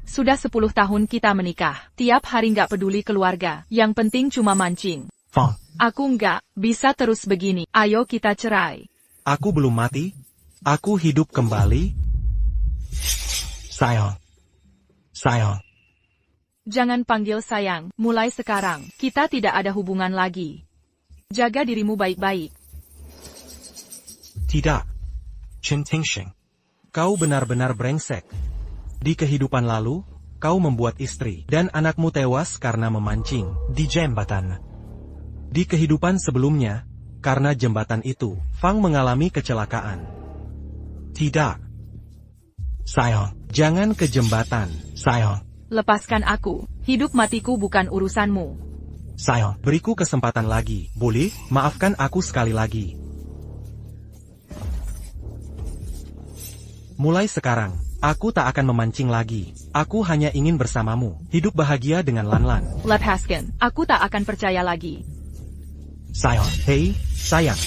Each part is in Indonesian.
Sudah 10 tahun kita menikah. Tiap hari nggak peduli keluarga. Yang penting cuma mancing. Fang. Aku nggak bisa terus begini. Ayo kita cerai. Aku belum mati. Aku hidup kembali. Sayang. Sayang. Jangan panggil sayang. Mulai sekarang, kita tidak ada hubungan lagi. Jaga dirimu baik-baik. Tidak. Chen Tingsheng. Kau benar-benar brengsek. Di kehidupan lalu, kau membuat istri dan anakmu tewas karena memancing di jembatan. Di kehidupan sebelumnya, karena jembatan itu, Fang mengalami kecelakaan. Tidak. Sayang, jangan ke jembatan, sayang. Lepaskan aku. Hidup matiku bukan urusanmu. Sayang, beriku kesempatan lagi, boleh? Maafkan aku sekali lagi. Mulai sekarang, aku tak akan memancing lagi. Aku hanya ingin bersamamu, hidup bahagia dengan Lanlan. Lepaskan. Aku tak akan percaya lagi. Sayang, hei, sayang.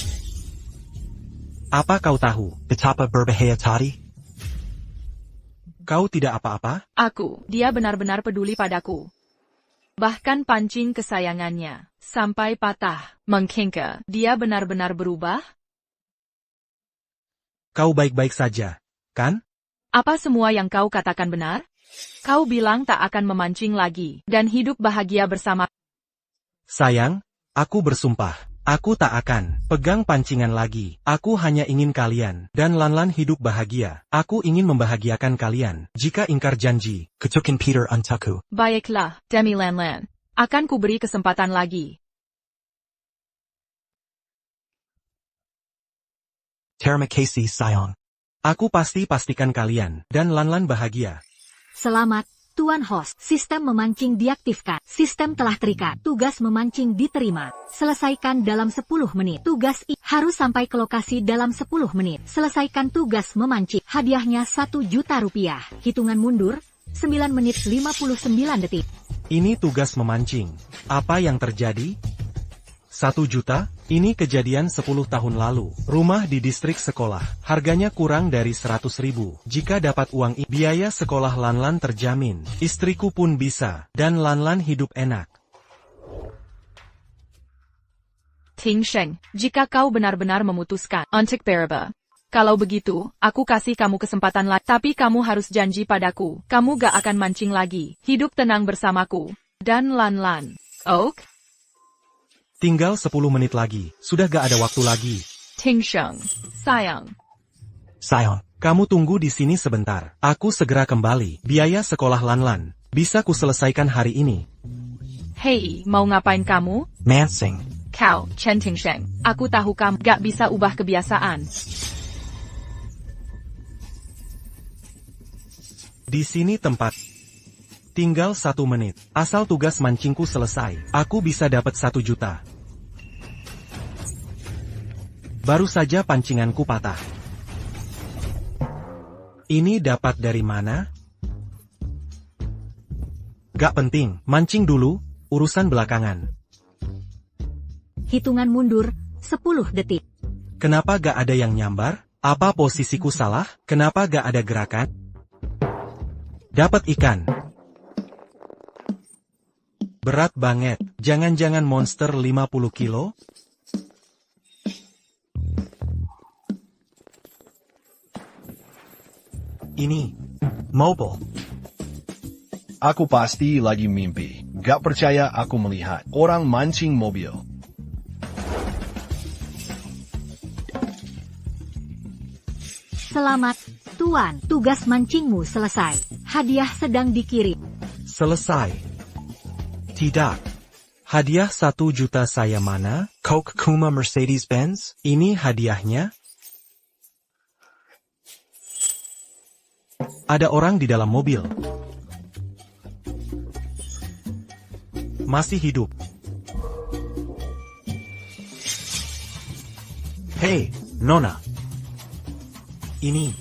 Apa kau tahu betapa berbahaya tadi? Kau tidak apa-apa? Dia benar-benar peduli padaku. Bahkan pancing kesayangannya, sampai patah, mengkengke. Dia benar-benar berubah? Kau baik-baik saja, kan? Apa semua yang kau katakan benar? Kau bilang tak akan memancing lagi, dan hidup bahagia bersama. Sayang, aku bersumpah, aku tak akan pegang pancingan lagi. Aku hanya ingin kalian dan Lanlan hidup bahagia. Aku ingin membahagiakan kalian. Jika ingkar janji, kecukin Peter untukku. Baiklah, Demi Lanlan. Akan kuberi kesempatan lagi. Terima kasih sayang. Aku pastikan kalian dan Lanlan bahagia. Selamat, Tuan Host. Sistem memancing diaktifkan. Sistem telah terikat. Tugas memancing diterima. Selesaikan dalam 10 menit. Tugas harus sampai ke lokasi dalam 10 menit. Selesaikan tugas memancing. Hadiahnya 1 juta rupiah. Hitungan mundur, 9 menit 59 detik. Ini tugas memancing. Apa yang terjadi? 1 juta? Ini kejadian 10 tahun lalu. Rumah di distrik sekolah. Harganya kurang dari 100.000. Jika dapat uang ini, biaya sekolah Lanlan terjamin. Istriku pun bisa. Dan Lanlan hidup enak. Tingsheng, jika kau benar-benar memutuskan untuk berubah. Kalau begitu, aku kasih kamu kesempatan lagi. Tapi kamu harus janji padaku. Kamu gak akan mancing lagi. Hidup tenang bersamaku. Dan Lanlan. Ok? Tinggal 10 menit lagi. Sudah gak ada waktu lagi. Tingsheng, sayang. Sayang, kamu tunggu di sini sebentar. Aku segera kembali. Biaya sekolah Lanlan bisa ku selesaikan hari ini. Hei, mau ngapain kamu? Mancing. Kau, Chen Tingsheng. Aku tahu kamu gak bisa ubah kebiasaan. Di sini tempat. Tinggal 1 menit. Asal tugas mancingku selesai, aku bisa dapat 1 juta. Baru saja pancinganku patah. Ini dapat dari mana? Gak penting, mancing dulu, urusan belakangan. Hitungan mundur, 10 detik. Kenapa gak ada yang nyambar? Apa posisiku salah? Kenapa gak ada gerakan? Dapat ikan. Berat banget, jangan-jangan monster 50 kilo? Ini, mobile. Aku pasti lagi mimpi. Gak percaya aku melihat orang mancing mobil. Selamat, Tuan. Tugas mancingmu selesai. Hadiah sedang dikirim. Selesai. Tidak. Hadiah 1 juta saya mana? Coke Kuma Mercedes-Benz? Ini hadiahnya? Ada orang di dalam mobil. Masih hidup. Hei, Nona. Ini.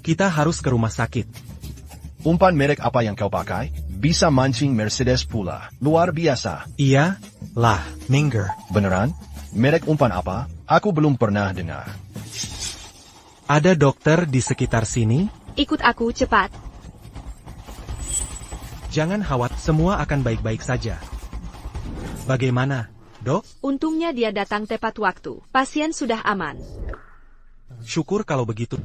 Kita harus ke rumah sakit. Umpan merek apa yang kau pakai? Bisa mancing Mercedes pula. Luar biasa. Iya, lah, Minger. Beneran? Merek umpan apa? Aku belum pernah dengar. Ada dokter di sekitar sini? Ikut aku cepat. Jangan khawatir, semua akan baik-baik saja. Bagaimana, dok? Untungnya dia datang tepat waktu. Pasien sudah aman. Syukur kalau begitu.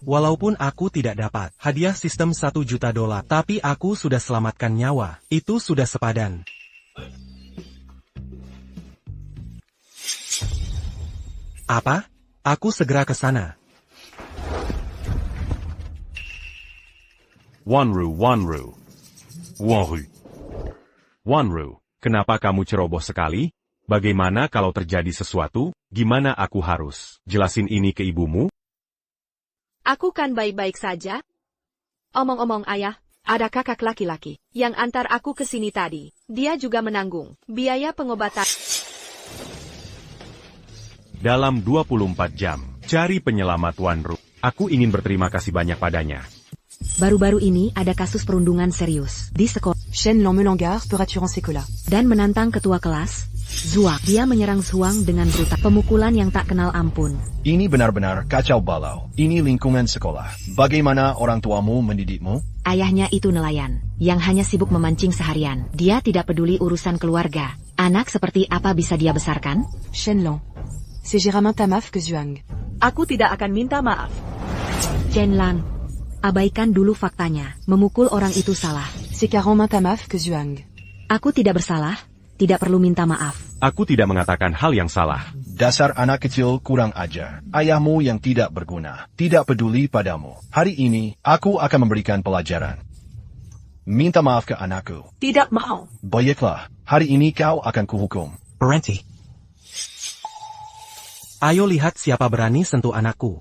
Walaupun aku tidak dapat hadiah sistem $1 juta, tapi aku sudah selamatkan nyawa. Itu sudah sepadan. Apa? Aku segera ke sana. Wanru. Wanru, kenapa kamu ceroboh sekali? Bagaimana kalau terjadi sesuatu? Gimana aku harus jelasin ini ke ibumu? Aku kan baik-baik saja. Omong-omong ayah, ada kakak laki-laki yang antar aku ke sini tadi. Dia juga menanggung biaya pengobatan. Dalam 24 jam, cari penyelamat Wanru. Aku ingin berterima kasih banyak padanya. Baru-baru ini ada kasus perundungan serius di sekolah. Shenlan Melangar pour assurances Sekolah. Dan menantang ketua kelas, Zhuang. Dia menyerang Zhuang dengan brutal. Pemukulan yang tak kenal ampun. Ini benar-benar kacau balau. Ini lingkungan sekolah. Bagaimana orang tuamu mendidikmu? Ayahnya itu nelayan, yang hanya sibuk memancing seharian. Dia tidak peduli urusan keluarga. Anak seperti apa bisa dia besarkan? Shenlan. C'est Géramin Tamaf que Zhuang. Aku tidak akan minta maaf. Shenlan, abaikan dulu faktanya. Memukul orang itu salah. C'est Géramin Tamaf que Zhuang. Aku tidak bersalah, tidak perlu minta maaf. Aku tidak mengatakan hal yang salah. Dasar anak kecil kurang ajar. Ayahmu yang tidak berguna, tidak peduli padamu. Hari ini, aku akan memberikan pelajaran. Minta maaf ke anakku. Tidak mau. Baiklah, hari ini kau akan kuhukum. Berhenti. Ayo lihat siapa berani sentuh anakku.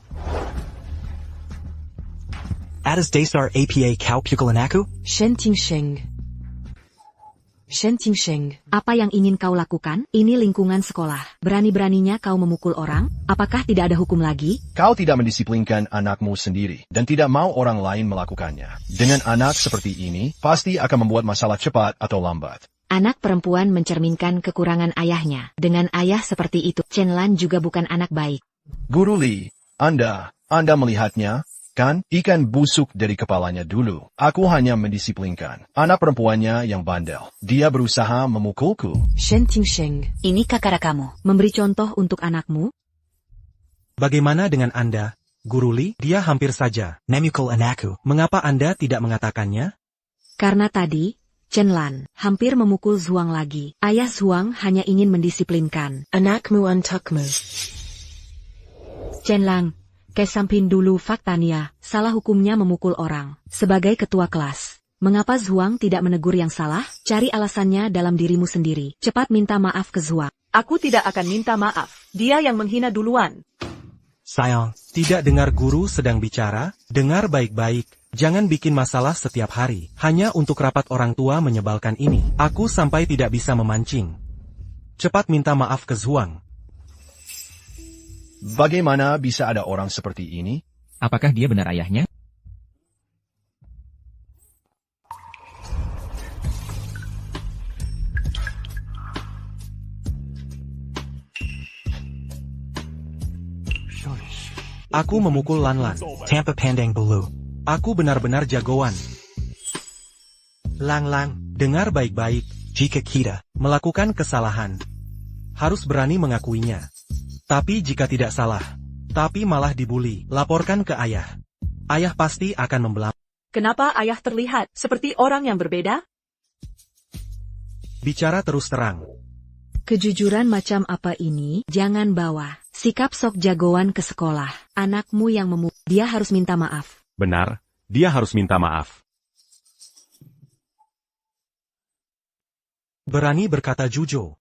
Atas dasar APA kau pukul anakku? Shen Tingsheng. Apa yang ingin kau lakukan? Ini lingkungan sekolah. Berani-beraninya kau memukul orang? Apakah tidak ada hukum lagi? Kau tidak mendisiplinkan anakmu sendiri, dan tidak mau orang lain melakukannya. Dengan anak seperti ini, pasti akan membuat masalah cepat atau lambat. Anak perempuan mencerminkan kekurangan ayahnya. Dengan ayah seperti itu, Shenlan juga bukan anak baik. Guru Li, Anda melihatnya? Kan, ikan busuk dari kepalanya dulu. Aku hanya mendisiplinkan anak perempuannya yang bandel. Dia berusaha memukulku. Shen Tingsheng. Ini kakak kamu. Memberi contoh untuk anakmu? Bagaimana dengan Anda, Guru Li? Dia hampir saja Memukul anakku. Mengapa Anda tidak mengatakannya? Karena tadi, Shenlan hampir memukul Zhuang lagi. Ayah Zhuang hanya ingin mendisiplinkan. Anakmu untukmu. Shenlan, kesamping dulu faktanya, salah hukumnya memukul orang. Sebagai ketua kelas, mengapa Zhuang tidak menegur yang salah? Cari alasannya dalam dirimu sendiri. Cepat minta maaf ke Zhuang. Aku tidak akan minta maaf. Dia yang menghina duluan. Sayang, tidak dengar guru sedang bicara? Dengar baik-baik. Jangan bikin masalah setiap hari. Hanya untuk rapat orang tua menyebalkan ini. Aku sampai tidak bisa memancing. Cepat minta maaf ke Zhuang. Bagaimana bisa ada orang seperti ini? Apakah dia benar ayahnya? Aku memukul Lanlan. Tanpa pandang bulu. Aku benar-benar jagoan. Lang, dengar baik-baik. Jika kita Melakukan kesalahan, harus berani mengakuinya. Tapi jika tidak salah, tapi malah dibuli, laporkan ke ayah. Ayah pasti akan membelam. Kenapa ayah terlihat seperti orang yang berbeda? Bicara terus terang. Kejujuran macam apa ini? Jangan bawa sikap sok jagoan ke sekolah. Anakmu yang memukul, dia harus minta maaf. Benar, dia harus minta maaf. Berani berkata jujur.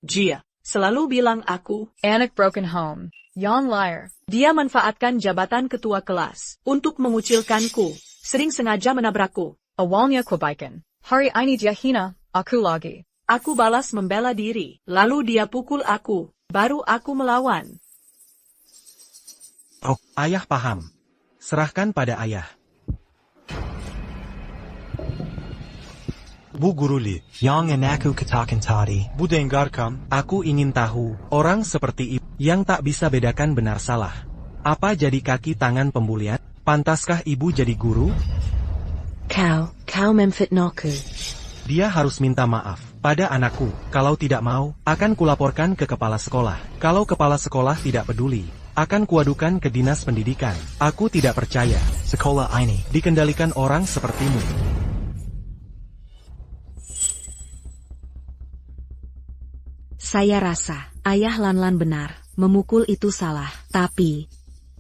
Jia selalu bilang aku, Anak broken home. Yon liar. dia manfaatkan jabatan ketua kelas untuk mengucilkanku, sering sengaja menabrakku. Awalnya kebaikan. Hari ini dia hina aku lagi. Aku balas membela diri, lalu dia pukul aku, baru aku melawan. Oh, ayah paham. Serahkan pada ayah. Bu Guru Li, Yang anakku katakan tadi. Bu dengarkan, aku ingin tahu, orang seperti ibu yang tak bisa bedakan benar salah. Apa jadi kaki tangan pembulian? Pantaskah ibu jadi guru? Kau memfitnahku. Dia harus minta maaf pada anakku. Kalau tidak mau, akan kulaporkan ke kepala sekolah. Kalau kepala sekolah tidak peduli, akan kuadukan ke dinas pendidikan. Aku tidak percaya Sekolah ini dikendalikan orang sepertimu. Saya rasa, ayah Lanlan benar, memukul itu salah. Tapi,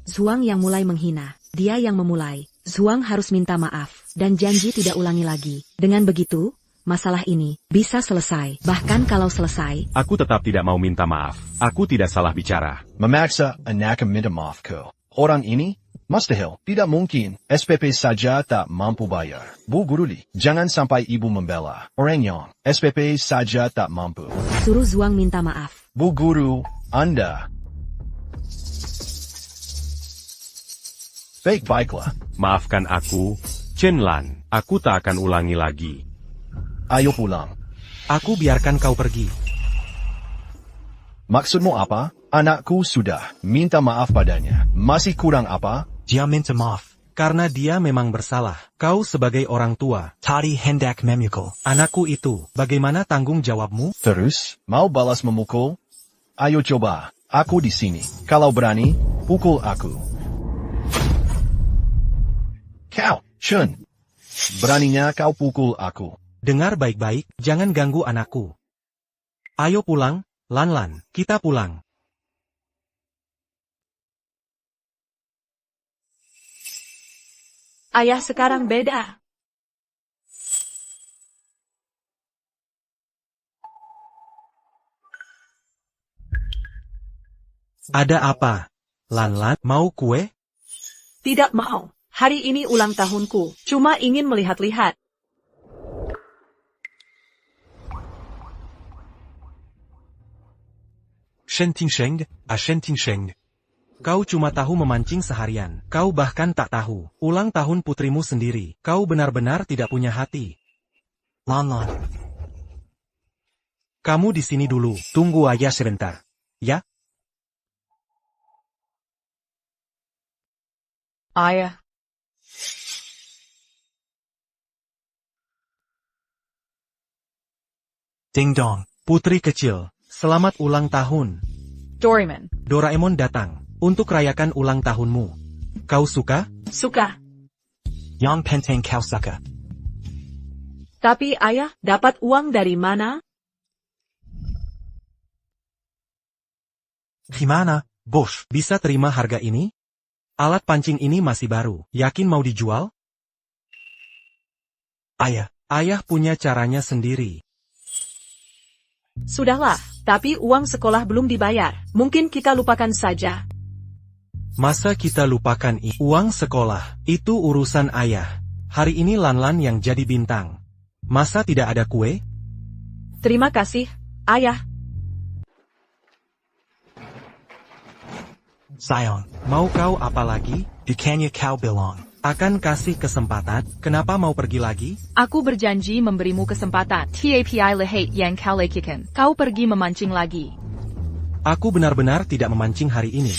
Zhuang yang mulai menghina, dia yang memulai. Zhuang harus minta maaf, dan janji tidak ulangi lagi. Dengan begitu, masalah ini bisa selesai. Bahkan kalau selesai, Aku tetap tidak mau minta maaf. Aku tidak salah bicara. Memaksa anak minta maaf ke orang ini? Mustahil, tidak mungkin. SPP saja tak mampu bayar. Bu Guru Li, jangan sampai ibu membela orang yang SPP saja tak mampu. suruh Zhuang minta maaf. Bu Guru, Anda. Baiklah. Maafkan aku, Chen Lan. Aku tak akan ulangi lagi. Ayo pulang. Aku biarkan kau pergi. Maksudmu apa? Anakku sudah minta maaf padanya. Masih kurang apa? dia minta maaf. Karena dia memang bersalah. Kau sebagai orang tua, Tadi hendak memukul. anakku itu, bagaimana tanggung jawabmu? Terus, mau balas memukul? Ayo coba. Aku di sini. Kalau berani, pukul aku. Kau, Chun. Beraninya kau pukul aku. Dengar baik-baik, jangan ganggu anakku. Ayo pulang, Lanlan, kita pulang. Ayah sekarang beda. Ada apa? Lanlan, mau kue? Tidak mau. Hari ini ulang tahunku. Cuma ingin melihat-lihat. Shen Tingsheng, Shen Tingsheng. Kau cuma tahu memancing seharian. Kau bahkan tak tahu ulang tahun putrimu sendiri. Kau benar-benar tidak punya hati. Lanlan. Kamu di sini dulu. Tunggu aja sebentar. Ya? Ayah. Ding dong. Putri kecil, selamat ulang tahun. Doraemon. Doraemon datang untuk rayakan ulang tahunmu. Kau suka? Suka. Yang penting kau suka. Tapi ayah, dapat uang dari mana? Gimana, bos? Bisa terima harga ini? Alat pancing ini masih baru. Yakin mau dijual? Ayah. Ayah punya caranya sendiri. Sudahlah, tapi uang sekolah belum dibayar. Mungkin kita lupakan saja. Masa kita lupakan uang sekolah? Itu urusan ayah. Hari ini Lanlan yang jadi bintang. Masa tidak ada kue? Terima kasih, ayah. Sayang. Mau kau apa lagi? Bukannya kau bilang. Akan kasih kesempatan. Kenapa mau pergi lagi? Aku berjanji memberimu kesempatan. TAPI lehate yang kau lekikan. Kau pergi memancing lagi. Aku benar-benar tidak memancing hari ini.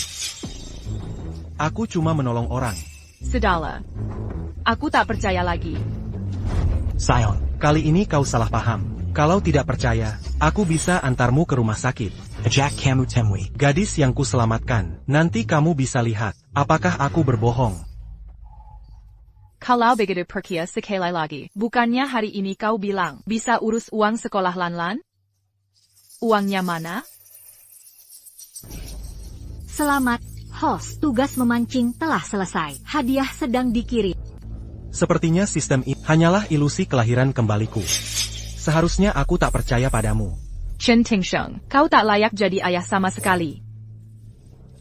Aku cuma menolong orang. Sudahlah. Aku tak percaya lagi. Sayang. Kali ini kau salah paham. Kalau tidak percaya, aku bisa antarmu ke rumah sakit. Ajak kamu temui. Gadis yang kuselamatkan. Nanti kamu bisa lihat, apakah aku berbohong. Kalau begitu pergi sekali lagi. Bukannya hari ini kau bilang bisa urus uang sekolah Lanlan? Uangnya mana? Selamat, host. Tugas memancing telah selesai. Hadiah sedang dikirim. Sepertinya sistem ini hanyalah ilusi kelahiran kembaliku. Seharusnya aku tak percaya padamu. Chen Tingsheng, kau tak layak jadi ayah sama sekali.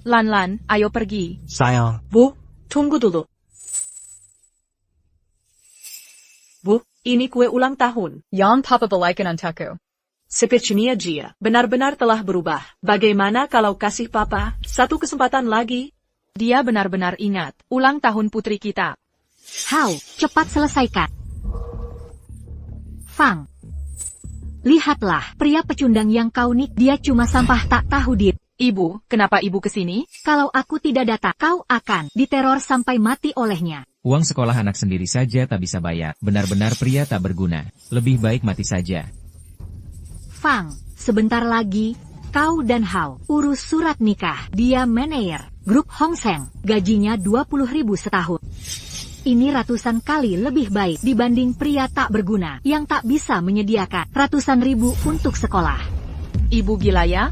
Lanlan, ayo pergi. Sayang. Bu, tunggu dulu. Bu, ini kue ulang tahun. Yang papa balikan untukku. Sepertinya dia benar-benar telah berubah. Bagaimana kalau kasih papa satu kesempatan lagi? Dia benar-benar ingat ulang tahun putri kita. Hao, cepat selesaikan. Fang. Lihatlah, pria pecundang yang kau nik, dia cuma sampah tak tahu diri. Ibu, kenapa ibu kesini? Kalau aku tidak datang, kau akan diteror sampai mati olehnya. Uang sekolah anak sendiri saja tak bisa bayar. Benar-benar pria tak berguna. Lebih baik mati saja. Fang, sebentar lagi, kau dan Hao urus surat nikah. Dia manajer grup Hong Seng, gajinya 20.000 setahun. Ini ratusan kali lebih baik dibanding pria tak berguna yang tak bisa menyediakan ratusan ribu untuk sekolah. Ibu gila ya?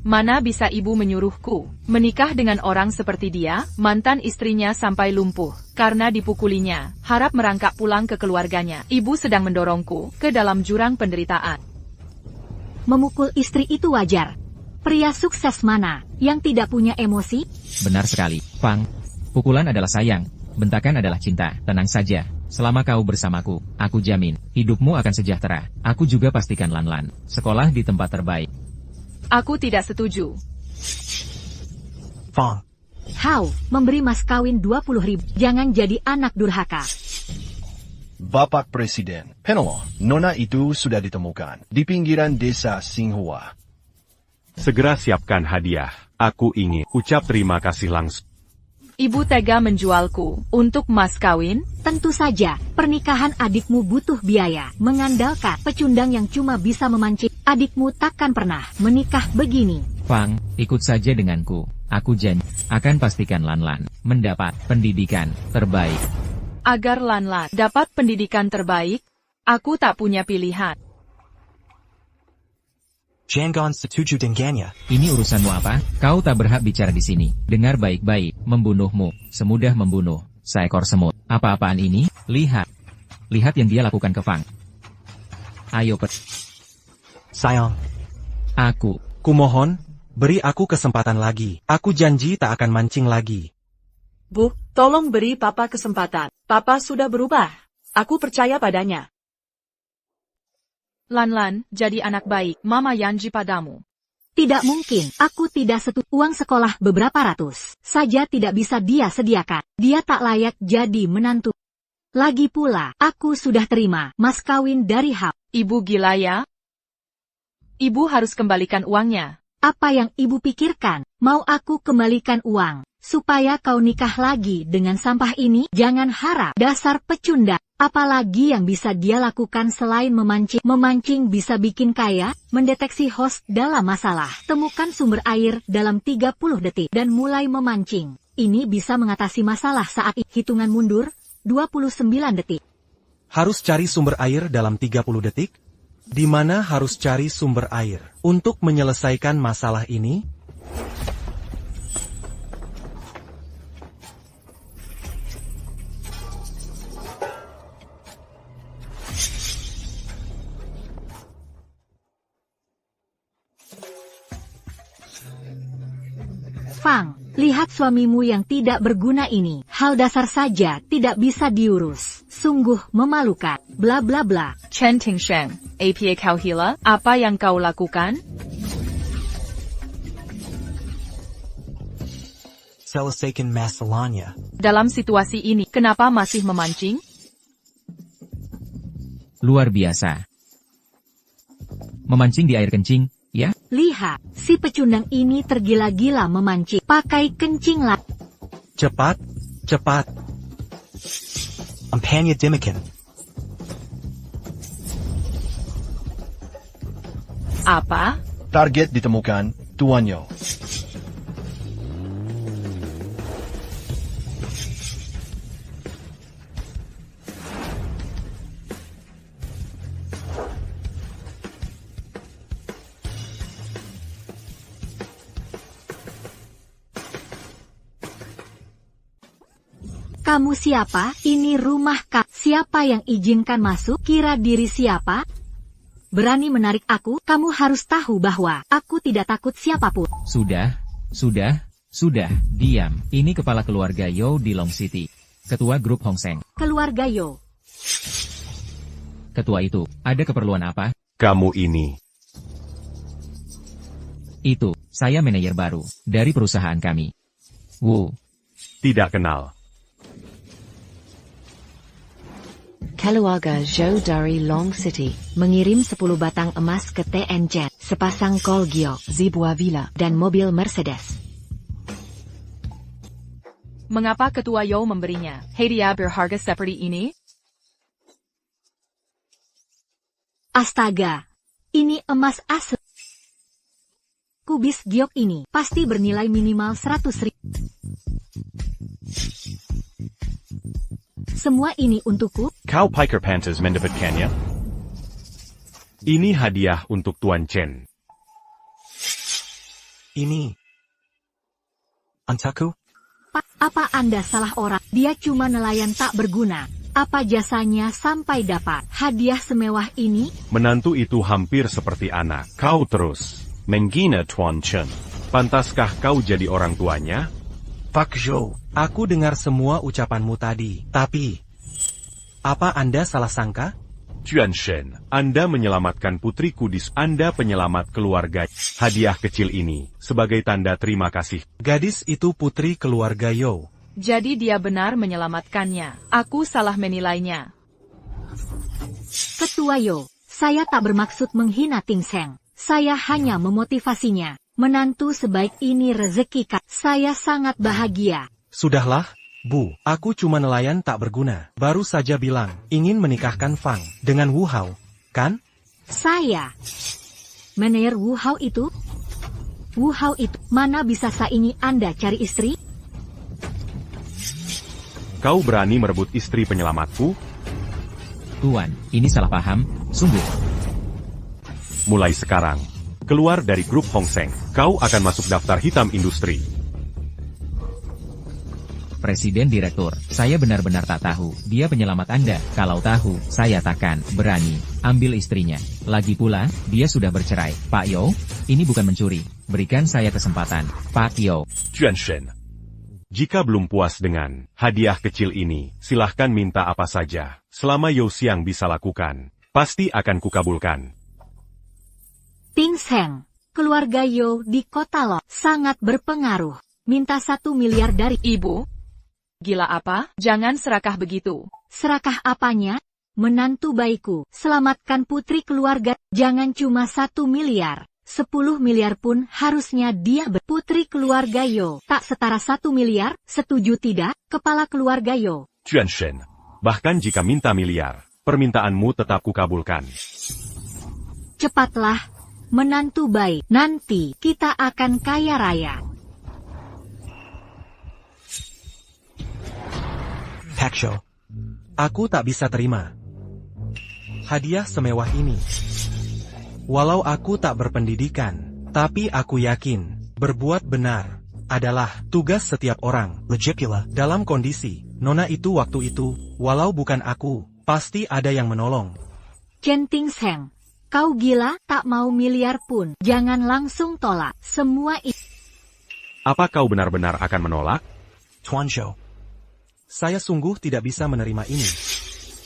Mana bisa ibu menyuruhku menikah dengan orang seperti dia? Mantan istrinya sampai lumpuh karena dipukulinya. Harap merangkak pulang ke keluarganya. Ibu sedang mendorongku ke dalam jurang penderitaan. Memukul istri itu wajar. Pria sukses mana yang tidak punya emosi? Benar sekali, Fang. Pukulan adalah sayang. Bentakan adalah cinta. Tenang saja. Selama kau bersamaku, aku jamin, hidupmu akan sejahtera. Aku juga pastikan Lan-Lan sekolah di tempat terbaik. Aku tidak setuju. Fang. Hao, memberi mas kawin 20.000. Jangan jadi anak durhaka. Bapak Presiden, Penelon, nona itu sudah ditemukan di pinggiran desa Singhua. Segera siapkan hadiah. Aku ingin ucap terima kasih langsung. Ibu tega menjualku untuk mas kawin? Tentu saja, pernikahan adikmu butuh biaya. Mengandalkan pecundang yang cuma bisa memancing, adikmu takkan pernah menikah begini. Fang, ikut saja denganku. Aku janji akan pastikan Lan-Lan mendapat pendidikan terbaik. Agar Lan-Lan dapat pendidikan terbaik, aku tak punya pilihan. Jangan setuju dengannya. Ini urusanmu apa? Kau tak berhak bicara di sini. Dengar baik-baik, membunuhmu, semudah membunuh seekor semut. Apa-apaan ini? Lihat. Lihat yang dia lakukan ke Fang. Ayo Sayang, Aku. kumohon, beri aku kesempatan lagi. Aku janji tak akan mancing lagi. Bu, tolong beri Papa kesempatan. Papa sudah berubah. Aku percaya padanya. Lan-Lan, jadi anak baik, Mama janji padamu. Tidak mungkin, aku tidak setuju. Uang sekolah beberapa ratus saja tidak bisa dia sediakan. Dia tak layak jadi menantu. Lagi pula, aku sudah terima mas kawin dari Hao. Ibu gila ya? Ibu harus kembalikan uangnya. Apa yang ibu pikirkan? Mau aku kembalikan uang supaya kau nikah lagi dengan sampah ini? Jangan harap, dasar pecundang. Apalagi yang bisa dia lakukan selain memancing? Memancing bisa bikin kaya, mendeteksi host dalam masalah, temukan sumber air dalam 30 detik, dan mulai memancing. Ini bisa mengatasi masalah saat hitungan mundur, 29 detik. Harus cari sumber air dalam 30 detik? Di mana harus cari sumber air untuk menyelesaikan masalah ini? Fang, lihat suamimu yang tidak berguna ini. Hal dasar saja tidak bisa diurus. Sungguh memalukan. Bla bla bla. Chen Tingsheng, APA kau hila, apa yang kau lakukan? Selesaikan masalahnya. Dalam situasi ini, kenapa masih memancing? Luar biasa. Memancing di air kencing, ya? Lihat, si pecundang ini tergila-gila memancing. Pakai kencing lah. Cepat, cepat. Ampanya demikian. Apa? Target ditemukan, tuanyo. Kamu siapa? Ini rumah kak. Siapa yang izinkan masuk? Kira diri siapa? Berani menarik aku? Kamu harus tahu bahwa aku tidak takut siapapun. Sudah. Diam. Ini kepala keluarga Yo di Long City. Ketua grup Hong Seng. Keluarga Yo. Ketua itu, ada keperluan apa? Kamu ini. Itu, saya manajer baru dari perusahaan kami. Tidak kenal. Keluarga Zhou dari Long City. Mengirim 10 batang emas ke TNJ, sepasang kol giok, sebuah villa, dan mobil Mercedes. Mengapa Ketua Yo memberinya hadiah berharga seperti ini? Astaga, ini emas asli. Kubis giok ini pasti bernilai minimal 100.000. Semua ini untukku. Kau Piker Pantas mendapatkannya? Ini hadiah untuk Tuan Chen. Ini. Untukku? Pak, apa Anda salah orang? Dia cuma nelayan tak berguna. Apa jasanya sampai dapat hadiah semewah ini? Menantu itu hampir seperti anak. Kau terus menghina Tuan Chen. Pantaskah kau jadi orang tuanya? Pak Zhou, aku dengar semua ucapanmu tadi. Tapi, apa Anda salah sangka? Tuan Shen, Anda menyelamatkan putriku Anda penyelamat keluarga. Hadiah kecil ini, sebagai tanda terima kasih. Gadis itu putri keluarga Yo. Jadi dia benar menyelamatkannya. Aku salah menilainya. Ketua Yo, saya tak bermaksud menghina Ting Seng. Saya hanya memotivasinya. Menantu sebaik ini rezeki Kak. Saya sangat bahagia. Sudahlah, Bu. Aku cuma nelayan tak berguna. Baru saja bilang, ingin menikahkan Fang dengan Wu Hao, kan? Saya. Mener Wu Hao itu? Wu Hao itu, mana bisa saingi Anda cari istri? Kau berani merebut istri penyelamatku? Tuan, ini salah paham, sungguh. Mulai sekarang, keluar dari grup Hong Seng. Kau akan masuk daftar hitam industri. Presiden Direktur, saya benar-benar tak tahu, dia penyelamat Anda. Kalau tahu, saya takkan berani ambil istrinya. Lagi pula, dia sudah bercerai. Pak Yo, ini bukan mencuri. Berikan saya kesempatan, Pak Yo. Tuan Shen, jika belum puas dengan hadiah kecil ini, silahkan minta apa saja. Selama Yo Xiang bisa lakukan, pasti akan kukabulkan. Ting Seng, keluarga Yo di kota Lo sangat berpengaruh. Minta 1 miliar dari Ibu? Gila apa? Jangan serakah begitu. Serakah apanya? Menantu baikku, selamatkan putri keluarga. Jangan cuma 1 miliar. 10 miliar pun harusnya dia putri keluarga Yo. Tak setara 1 miliar, setuju tidak, kepala keluarga Yo? Tuan Shen, bahkan jika minta miliar, permintaanmu tetap kukabulkan. Cepatlah, menantu baik. Nanti kita akan kaya raya. Pak Zhou, aku tak bisa terima hadiah semewah ini. Walau aku tak berpendidikan, tapi aku yakin, berbuat benar adalah tugas setiap orang. Legipula. Dalam kondisi, nona itu waktu itu, walau bukan aku, pasti ada yang menolong. Chen Ting Seng, kau gila, tak mau miliar pun. Jangan langsung tolak semua itu. Apa kau benar-benar akan menolak? Tuan Zhou. Saya sungguh tidak bisa menerima ini.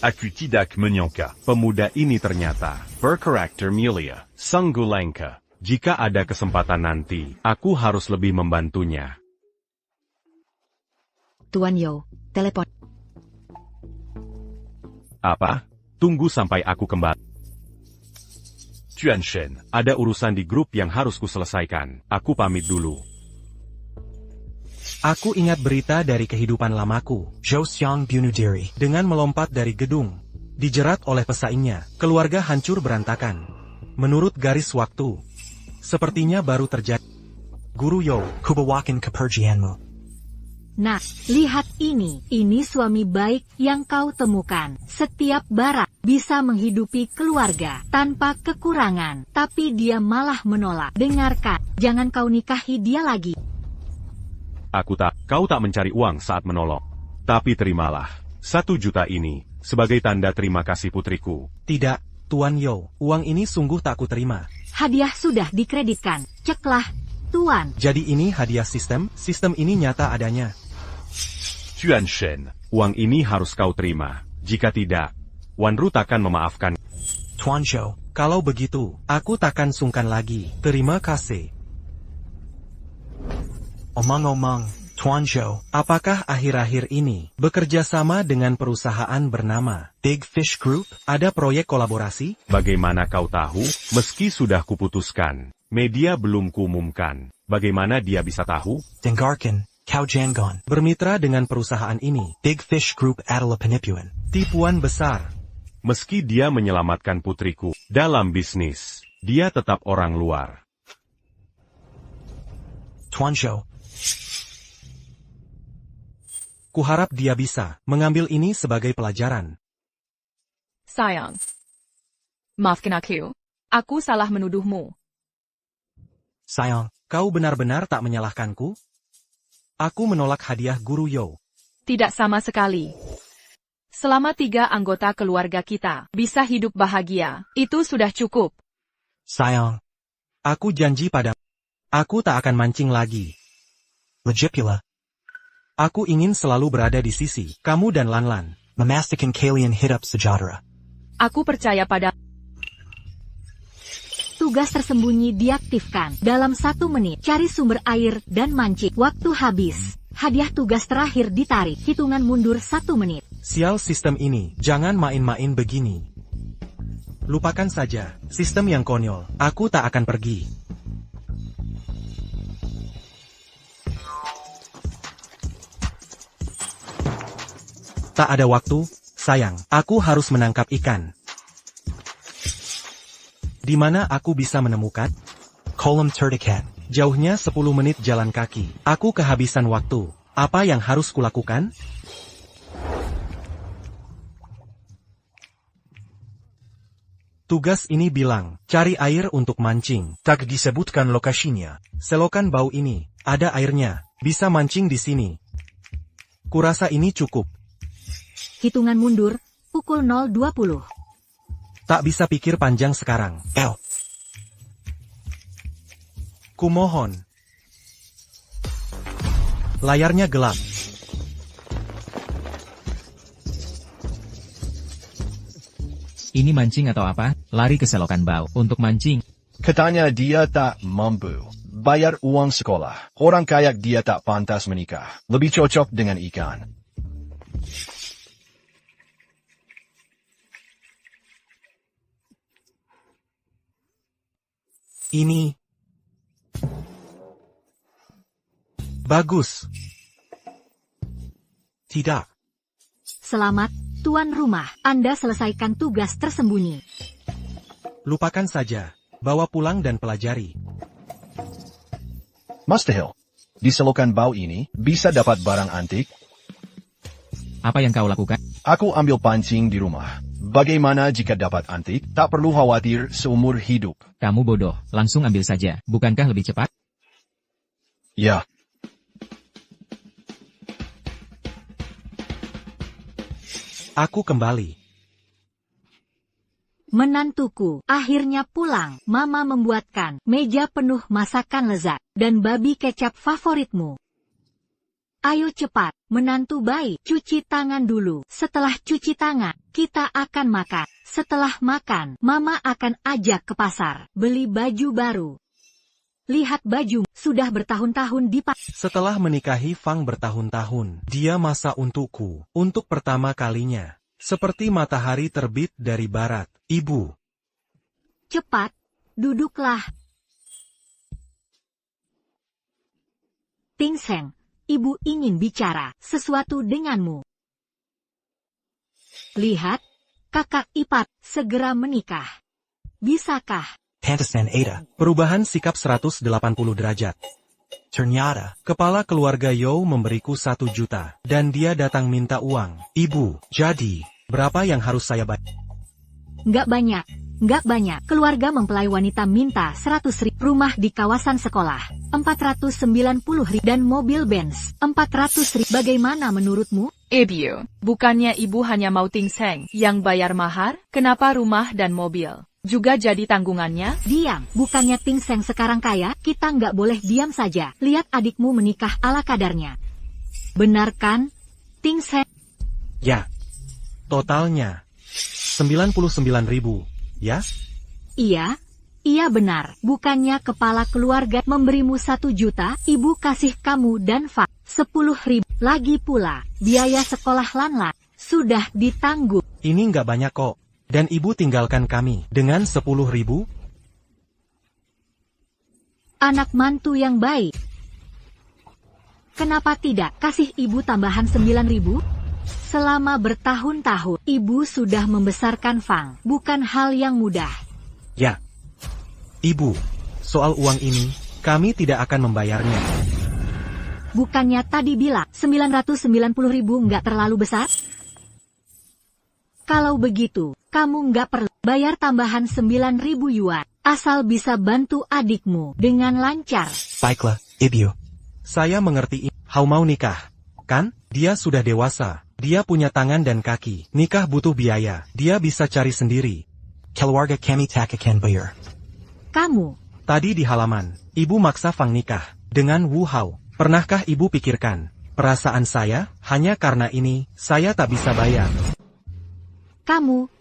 Aku tidak menyangka, pemuda ini ternyata berkarakter mulia, sanggulangka. Jika ada kesempatan nanti, aku harus lebih membantunya. Tuan Yo, telepon. Apa? Tunggu sampai aku kembali. Tuan Shen, ada urusan di grup yang harus kuselesaikan. Aku pamit dulu. Aku ingat berita dari kehidupan lamaku. Zhou Xiang bunuh diri. Dengan melompat dari gedung, dijerat oleh pesaingnya, keluarga hancur berantakan. Menurut garis waktu, sepertinya baru terjadi. Guru Yo, Kubawakan kepergianmu. Nah, lihat ini suami baik yang kau temukan. Setiap barak bisa menghidupi keluarga tanpa kekurangan, tapi dia malah menolak. Dengarkan, jangan kau nikahi dia lagi. Kau tak mencari uang saat menolong. Tapi terimalah, 1 juta ini, sebagai tanda terima kasih putriku. Tidak, Tuan Yo, uang ini sungguh tak kuterima. Hadiah sudah dikreditkan, ceklah, Tuan. Jadi ini hadiah sistem ini nyata adanya. Tuan Shen, uang ini harus kau terima. Jika tidak, Wan Ru takkan memaafkan. Tuan Zhou. Kalau begitu, aku takkan sungkan lagi. Terima kasih. Omong-omong, Tuanzhou, Apakah akhir-akhir ini bekerja sama dengan perusahaan bernama Big Fish Group? ada proyek kolaborasi? Bagaimana kau tahu? Meski sudah kuputuskan, media belum kuumumkan. Bagaimana dia bisa tahu? Dengarkan, Cao Jiangon. Bermitra dengan perusahaan ini, Big Fish Group adalah penipuan. tipuan besar. Meski dia menyelamatkan putriku dalam bisnis, dia tetap orang luar. Tuanzhou, Kuharap dia bisa mengambil ini sebagai pelajaran. Sayang. Maafkan aku. Aku salah menuduhmu. Sayang, Kau benar-benar tak menyalahkanku? Aku menolak hadiah Guru Yo. Tidak sama sekali. Selama 3 anggota keluarga kita bisa hidup bahagia, itu sudah cukup. sayang, Aku janji padamu. Aku tak akan mancing lagi. legit pula, Aku ingin selalu berada di sisi kamu dan Lanlan. memastikan kalian hidup sejahtera. Aku percaya pada... Tugas tersembunyi diaktifkan. Dalam 1 menit, cari sumber air dan mancing. Waktu habis. Hadiah tugas terakhir ditarik. Hitungan mundur 1 menit. Sial sistem ini, jangan main-main begini. Lupakan saja, sistem yang konyol. Aku tak akan pergi. Tak ada waktu, sayang. Aku harus menangkap ikan. Di mana aku bisa menemukan? Kolam terdekat. Jauhnya 10 menit jalan kaki. Aku kehabisan waktu. Apa yang harus kulakukan? Tugas ini bilang, cari air untuk mancing. Tak disebutkan lokasinya. Selokan bau ini, ada airnya. Bisa mancing di sini. Kurasa ini cukup. Hitungan mundur, pukul 0.20. Tak bisa pikir panjang sekarang. Kumohon. Layarnya gelap. Ini mancing atau apa? Lari ke selokan bau. Untuk mancing, Katanya dia tak mampu bayar uang sekolah. Orang kaya dia tak pantas menikah. Lebih cocok dengan ikan. Ini bagus. Tidak. Selamat, tuan rumah. Anda selesaikan tugas tersembunyi. Lupakan saja. Bawa pulang dan pelajari. Mustahil. Di selokan bau ini, bisa dapat barang antik. apa yang kau lakukan? Aku ambil pancing di rumah. Bagaimana jika dapat antik? Tak perlu khawatir seumur hidup. Kamu bodoh, langsung ambil saja. Bukankah lebih cepat? Ya. Aku kembali. Menantuku, akhirnya pulang. Mama membuatkan meja penuh masakan lezat dan babi kecap favoritmu. Ayo cepat, menantu baik, cuci tangan dulu. Setelah cuci tangan, kita akan makan. Setelah makan, Mama akan ajak ke pasar, beli baju baru. Lihat baju, sudah bertahun-tahun dipakai. Setelah menikahi Fang bertahun-tahun, dia masak untukku, untuk pertama kalinya. Seperti matahari terbit dari barat, Ibu. Cepat, duduklah. Ting Seng, Ibu ingin bicara sesuatu denganmu. Lihat, kakak ipar segera menikah. Bisakah? Pantesan Ada. Perubahan sikap 180 derajat. Ternyata, Kepala keluarga Yo memberiku 1 juta, dan dia datang minta uang. Ibu, jadi, berapa yang harus saya bayar? Nggak banyak. Nggak banyak. Keluarga mempelai wanita minta 100.000. Rumah di kawasan sekolah, 490.000. Dan mobil Benz, 400.000. Bagaimana menurutmu? Ibu, bukannya ibu hanya mau Ting Seng yang bayar mahar? Kenapa rumah dan mobil juga jadi tanggungannya? Diam, bukannya Ting Seng sekarang kaya? Kita nggak boleh diam saja. Lihat adikmu menikah ala kadarnya. Benar kan, Ting Seng? Ya. Totalnya 99.000, ya? Iya, Iya benar, bukannya kepala keluarga memberimu 1 juta, ibu kasih kamu dan Fa 10.000. Lagi pula, biaya sekolah Lanlan sudah ditanggung. Ini nggak banyak kok. Dan ibu tinggalkan kami dengan 10.000? Anak mantu yang baik. Kenapa tidak kasih ibu tambahan 9.000? Selama bertahun-tahun, ibu sudah membesarkan Fang. Bukan hal yang mudah. Ya. Ibu, soal uang ini, kami tidak akan membayarnya. Bukannya tadi bilang 990.000 nggak terlalu besar? Kalau begitu, kamu nggak perlu bayar tambahan 9.000 yuan, asal bisa bantu adikmu dengan lancar. Baiklah, Ibu. Saya mengerti ini. How mau nikah? Kan? Dia sudah dewasa. Dia punya tangan dan kaki. Nikah butuh biaya. Dia bisa cari sendiri. Keluarga kami tak akan bayar. Kamu. Tadi di halaman, ibu maksa Fang nikah dengan Wu Hao. Pernahkah ibu pikirkan perasaan saya hanya karena ini saya tak bisa bayar? Kamu.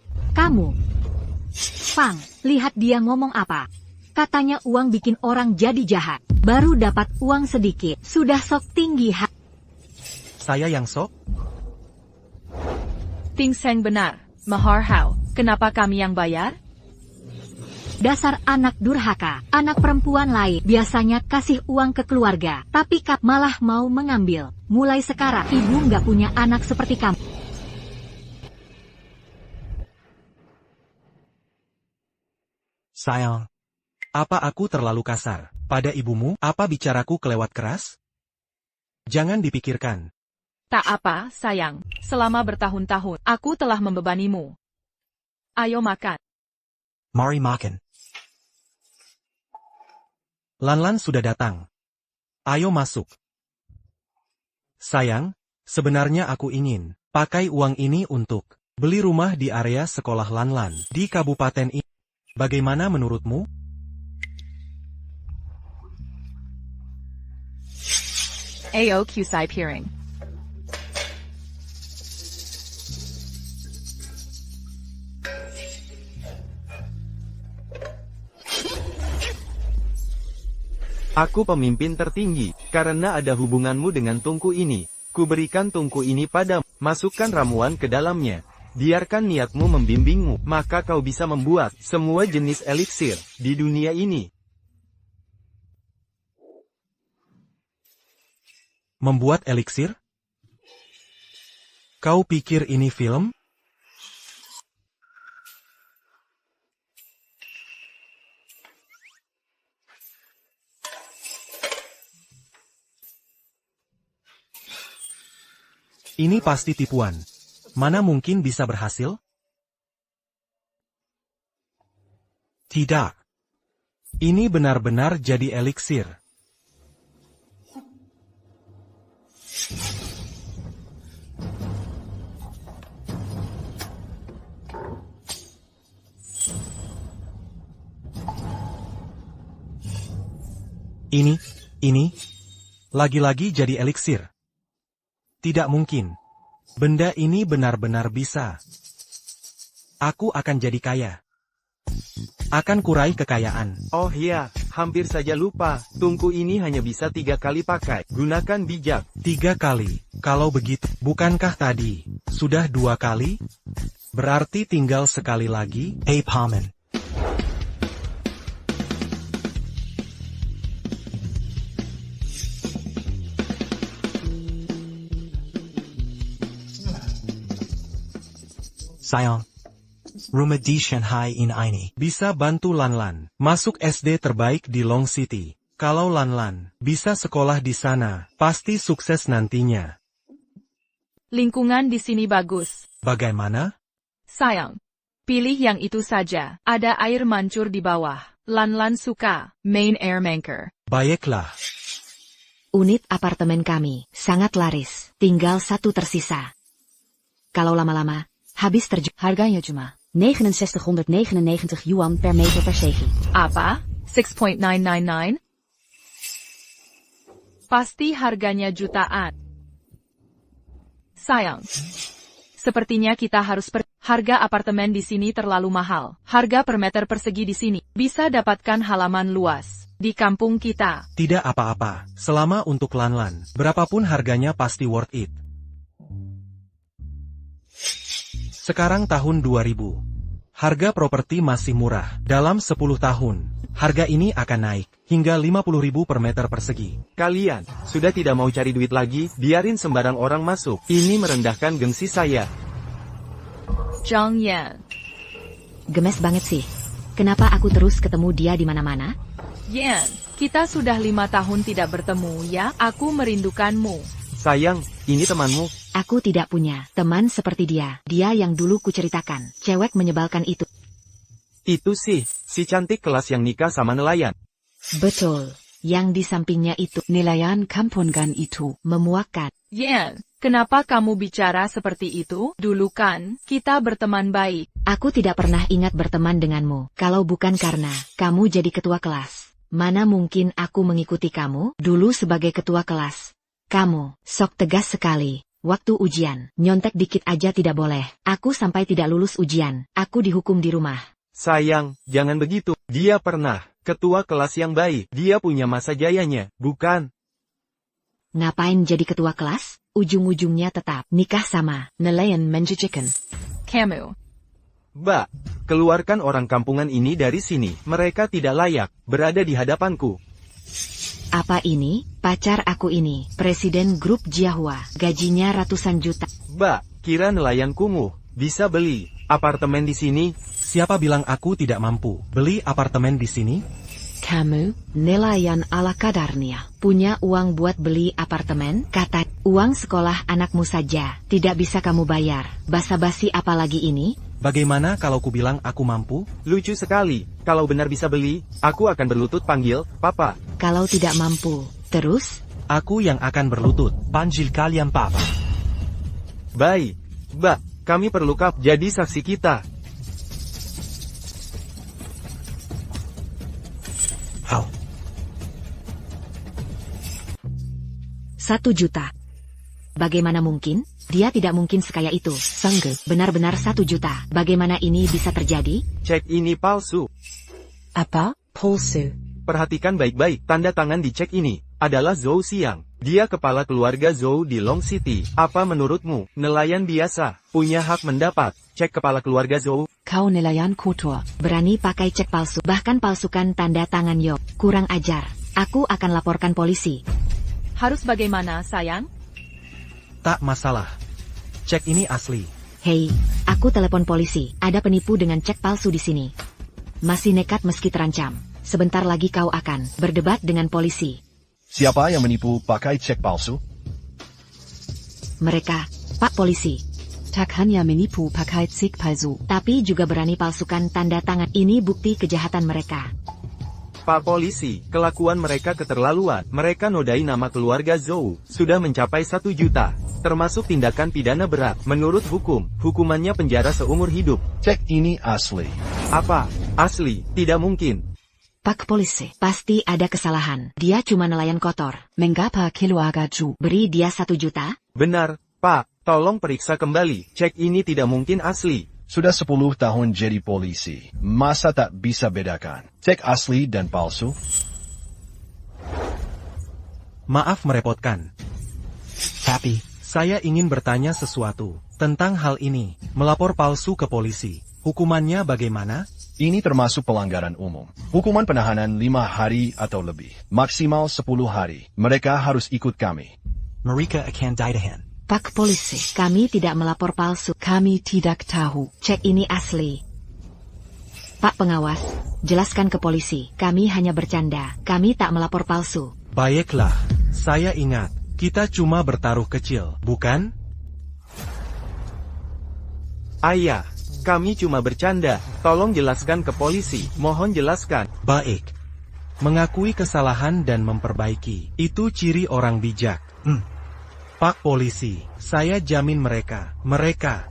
Fang, lihat dia ngomong apa. Katanya uang bikin orang jadi jahat. Baru dapat uang sedikit, sudah sok tinggi Saya yang sok? Ting Seng benar. Mahar Hao, kenapa kami yang bayar? Dasar anak durhaka, anak perempuan lain biasanya kasih uang ke keluarga, tapi kap malah mau mengambil. Mulai sekarang, ibu nggak punya anak seperti kamu. Sayang, apa aku terlalu kasar pada ibumu? Apa bicaraku kelewat keras? Jangan dipikirkan. Tak apa, sayang. Selama bertahun-tahun, aku telah membebanimu. Ayo makan. Mari makan. Lanlan sudah datang. Ayo masuk. Sayang, sebenarnya aku ingin pakai uang ini untuk beli rumah di area sekolah Lanlan di kabupaten ini. Bagaimana menurutmu? Ao Kusai Piring. Aku pemimpin tertinggi, karena ada hubunganmu dengan tungku ini. Kuberikan tungku ini padamu, masukkan ramuan ke dalamnya. Biarkan niatmu membimbingmu, maka kau bisa membuat semua jenis eliksir di dunia ini. Membuat eliksir? Kau pikir ini film? Ini pasti tipuan. Mana mungkin bisa berhasil? Tidak. Ini benar-benar jadi eliksir. Ini, lagi-lagi jadi eliksir. Tidak mungkin. Benda ini benar-benar bisa. Aku akan jadi kaya. Akan kurai kekayaan. Oh ya, hampir saja lupa. Tungku ini hanya bisa 3 kali pakai. Gunakan bijak. 3 kali. Kalau begitu, bukankah tadi sudah 2 kali? Berarti tinggal sekali lagi? Paman. Sayang, rumah di Shanghai ini. Bisa bantu Lanlan masuk SD terbaik di Long City. Kalau Lanlan bisa sekolah di sana, pasti sukses nantinya. Lingkungan di sini bagus. Bagaimana? Sayang. Pilih yang itu saja. Ada air mancur di bawah. Lanlan suka main air mancur. Baiklah. Unit apartemen kami sangat laris. Tinggal 1 tersisa. Kalau lama-lama habis harganya cuma 6999 yuan per meter persegi. Apa? 6.999? Pasti harganya jutaan. Sayang. Sepertinya kita harus Harga apartemen di sini terlalu mahal. Harga per meter persegi di sini bisa dapatkan halaman luas. Di kampung kita. Tidak apa-apa, selama untuk Lanlan, berapapun harganya pasti worth it. Sekarang tahun 2000. Harga properti masih murah. Dalam 10 tahun, harga ini akan naik hingga 50.000 per meter persegi. Kalian, sudah tidak mau cari duit lagi, biarin sembarang orang masuk. Ini merendahkan gengsi saya. Zhang Yan. Gemes banget sih. Kenapa aku terus ketemu dia di mana-mana? Yan, kita sudah 5 tahun tidak bertemu ya, aku merindukanmu. Sayang, ini temanmu. Aku tidak punya teman seperti dia. Dia yang dulu kuceritakan. Cewek menyebalkan itu. Itu sih, si cantik kelas yang nikah sama nelayan. Betul. Yang di sampingnya itu. Nelayan kampungan itu. Memuakkan. Yan, kenapa kamu bicara seperti itu? Dulu kan, kita berteman baik. Aku tidak pernah ingat berteman denganmu. Kalau bukan karena kamu jadi ketua kelas. Mana mungkin aku mengikuti kamu dulu sebagai ketua kelas. Kamu, sok tegas sekali. Waktu ujian, nyontek dikit aja tidak boleh. Aku sampai tidak lulus ujian. Aku dihukum di rumah. Sayang, jangan begitu. Dia pernah ketua kelas yang baik. Dia punya masa jayanya, bukan? Ngapain jadi ketua kelas? Ujung-ujungnya tetap nikah sama nelayan menjijikan. Kamu. Mbak, keluarkan orang kampungan ini dari sini. Mereka tidak layak berada di hadapanku. Apa ini? Pacar aku ini, presiden grup Jiahua. Gajinya ratusan juta. Mbak, kira nelayan kumuh bisa beli apartemen di sini? Siapa bilang aku tidak mampu beli apartemen di sini? Kamu, nelayan ala kadarnya, punya uang buat beli apartemen? Kata, uang sekolah anakmu saja, tidak bisa kamu bayar. Basa-basi apalagi ini? Bagaimana kalau ku bilang aku mampu? Lucu sekali. Kalau benar bisa beli, aku akan berlutut panggil, Papa. Kalau tidak mampu, terus? Aku yang akan berlutut, panggil kalian Papa. Baik. Mbak, kami perlu kap jadi saksi kita. How? 1 juta. Bagaimana mungkin? Dia tidak mungkin sekaya itu. Sangge, benar-benar 1 juta. Bagaimana ini bisa terjadi? Cek ini palsu. Apa? Palsu. Perhatikan baik-baik, tanda tangan di cek ini adalah Zhou Xiang. Dia kepala keluarga Zhou di Long City. Apa menurutmu, nelayan biasa punya hak mendapat cek kepala keluarga Zhou? Kau nelayan kotor. Berani pakai cek palsu. Bahkan palsukan tanda tangan Yok. Kurang ajar. Aku akan laporkan polisi. Harus bagaimana, sayang? Tak masalah. Cek ini asli. Hei, aku telepon polisi. Ada penipu dengan cek palsu di sini. Masih nekat meski terancam. Sebentar lagi kau akan berdebat dengan polisi. Siapa yang menipu pakai cek palsu? Mereka, Pak Polisi. Tak hanya menipu pakai cek palsu, tapi juga berani palsukan tanda tangan. Ini bukti kejahatan mereka. Pak Polisi, kelakuan mereka keterlaluan. Mereka nodai nama keluarga Zhou. Sudah mencapai 1 juta. Termasuk tindakan pidana berat. Menurut hukum, hukumannya penjara seumur hidup. Cek ini asli. Apa? Asli? Tidak mungkin. Pak Polisi, pasti ada kesalahan. Dia cuma nelayan kotor. Mengapa keluarga Zhou beri dia 1 juta? Benar, Pak. Tolong periksa kembali. Cek ini tidak mungkin asli. Sudah 10 tahun jadi polisi. Masa tak bisa bedakan cek asli dan palsu? Maaf merepotkan. Tapi, saya ingin bertanya sesuatu tentang hal ini. Melapor palsu ke polisi. Hukumannya bagaimana? Ini termasuk pelanggaran umum. Hukuman penahanan 5 hari atau lebih. Maksimal 10 hari. Mereka harus ikut kami. mereka akan ditahan. Pak Polisi, kami tidak melapor palsu. Kami tidak tahu. Cek ini asli. Pak Pengawas, jelaskan ke polisi. Kami hanya bercanda. Kami tak melapor palsu. Baiklah, saya ingat. Kita cuma bertaruh kecil, bukan? Ayah, kami cuma bercanda. Tolong jelaskan ke polisi. Mohon jelaskan. Baik. Mengakui kesalahan dan memperbaiki. Itu ciri orang bijak. Pak Polisi, saya jamin mereka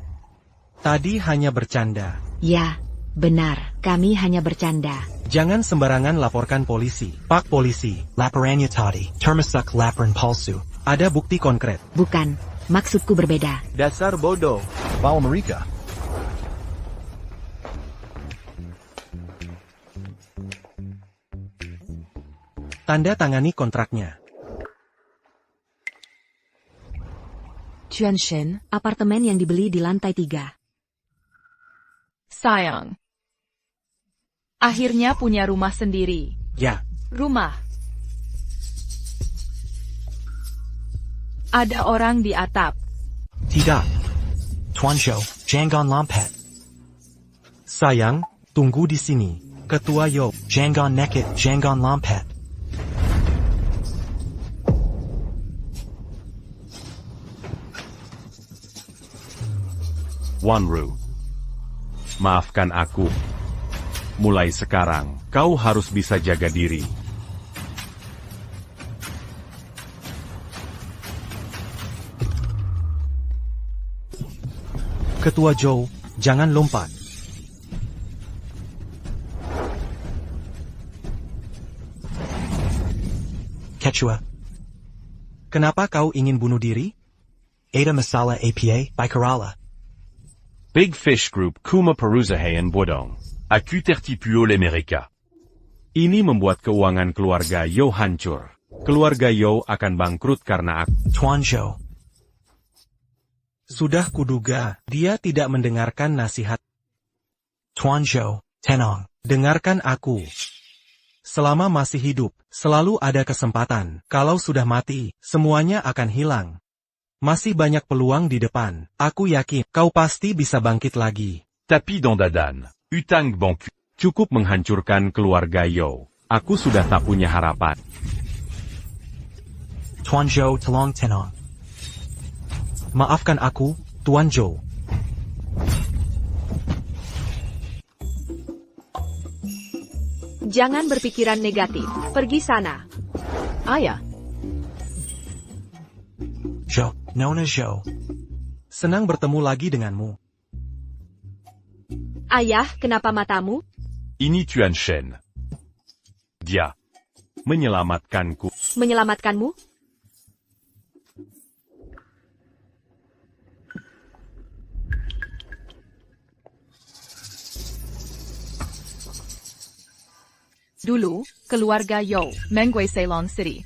tadi hanya bercanda. Ya, benar, kami hanya bercanda. Jangan sembarangan laporkan polisi. Pak Polisi, Laporannya tadi, termasuk laporan palsu. ada bukti konkret. Bukan, maksudku berbeda. Dasar bodoh. Bawa mereka. Tanda tangani kontraknya. Chuanshen, apartemen yang dibeli di lantai 3. Sayang. Akhirnya punya rumah sendiri. Ya, Rumah. Ada orang di atap. Tidak. Tuan Zhou, Jangan Lompet. sayang, tunggu di sini. Ketua Yo, Jangan Nekit, Jangan Lompet. Wanru. Maafkan aku. Mulai sekarang, kau harus bisa jaga diri. Ketua Zhou, jangan lompat. Quechua. Kenapa kau ingin bunuh diri? Ada Masala APA, by Kerala. Big Fish Group Kuma Perusahaan Bodong. Aku tertipu oleh mereka. Ini membuat keuangan keluarga Yo hancur. Keluarga Yo akan bangkrut karena aku. Tuan Zhou. Sudah kuduga, dia tidak mendengarkan nasihat. Tuan Zhou, Tenong. Dengarkan aku. Selama masih hidup, selalu ada kesempatan. Kalau sudah mati, semuanya akan hilang. Masih banyak peluang di depan. Aku yakin, kau pasti bisa bangkit lagi. Tapi Dondadan, Utang Bongku. Cukup menghancurkan keluarga Yo. Aku sudah tak punya harapan. Tuan Zhou, Telong Tenong. Maafkan aku, Tuan Zhou. Jangan berpikiran negatif. Pergi sana. Ayah. Zhou, Nona Zhou. Senang bertemu lagi denganmu. Ayah, kenapa matamu? Ini Tuan Shen. Dia menyelamatkanku. Menyelamatkanmu? Dulu, keluarga Yo, Mengwei Ceylon City.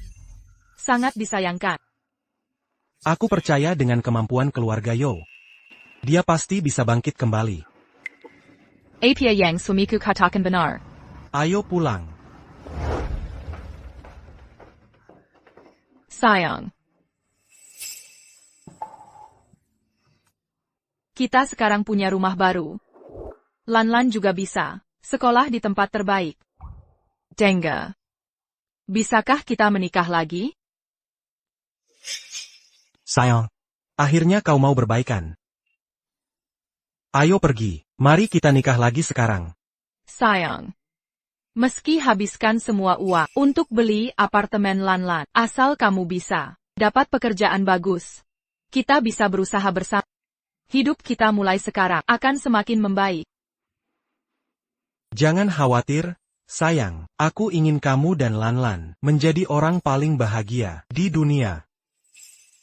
Sangat disayangkan. Aku percaya dengan kemampuan keluarga Yo. Dia pasti bisa bangkit kembali. Apia yang sumiku katakan benar. Ayo pulang. Sayang. Kita sekarang punya rumah baru. Lan-Lan juga bisa. Sekolah di tempat terbaik. Dengga. Bisakah kita menikah lagi? Sayang. Akhirnya kau mau berbaikan. Ayo pergi. Mari kita nikah lagi sekarang. Sayang. Meski habiskan semua uang untuk beli apartemen Lan-Lan, asal kamu bisa dapat pekerjaan bagus, kita bisa berusaha bersama. Hidup kita mulai sekarang akan semakin membaik. Jangan khawatir, sayang. Aku ingin kamu dan Lan-Lan menjadi orang paling bahagia di dunia.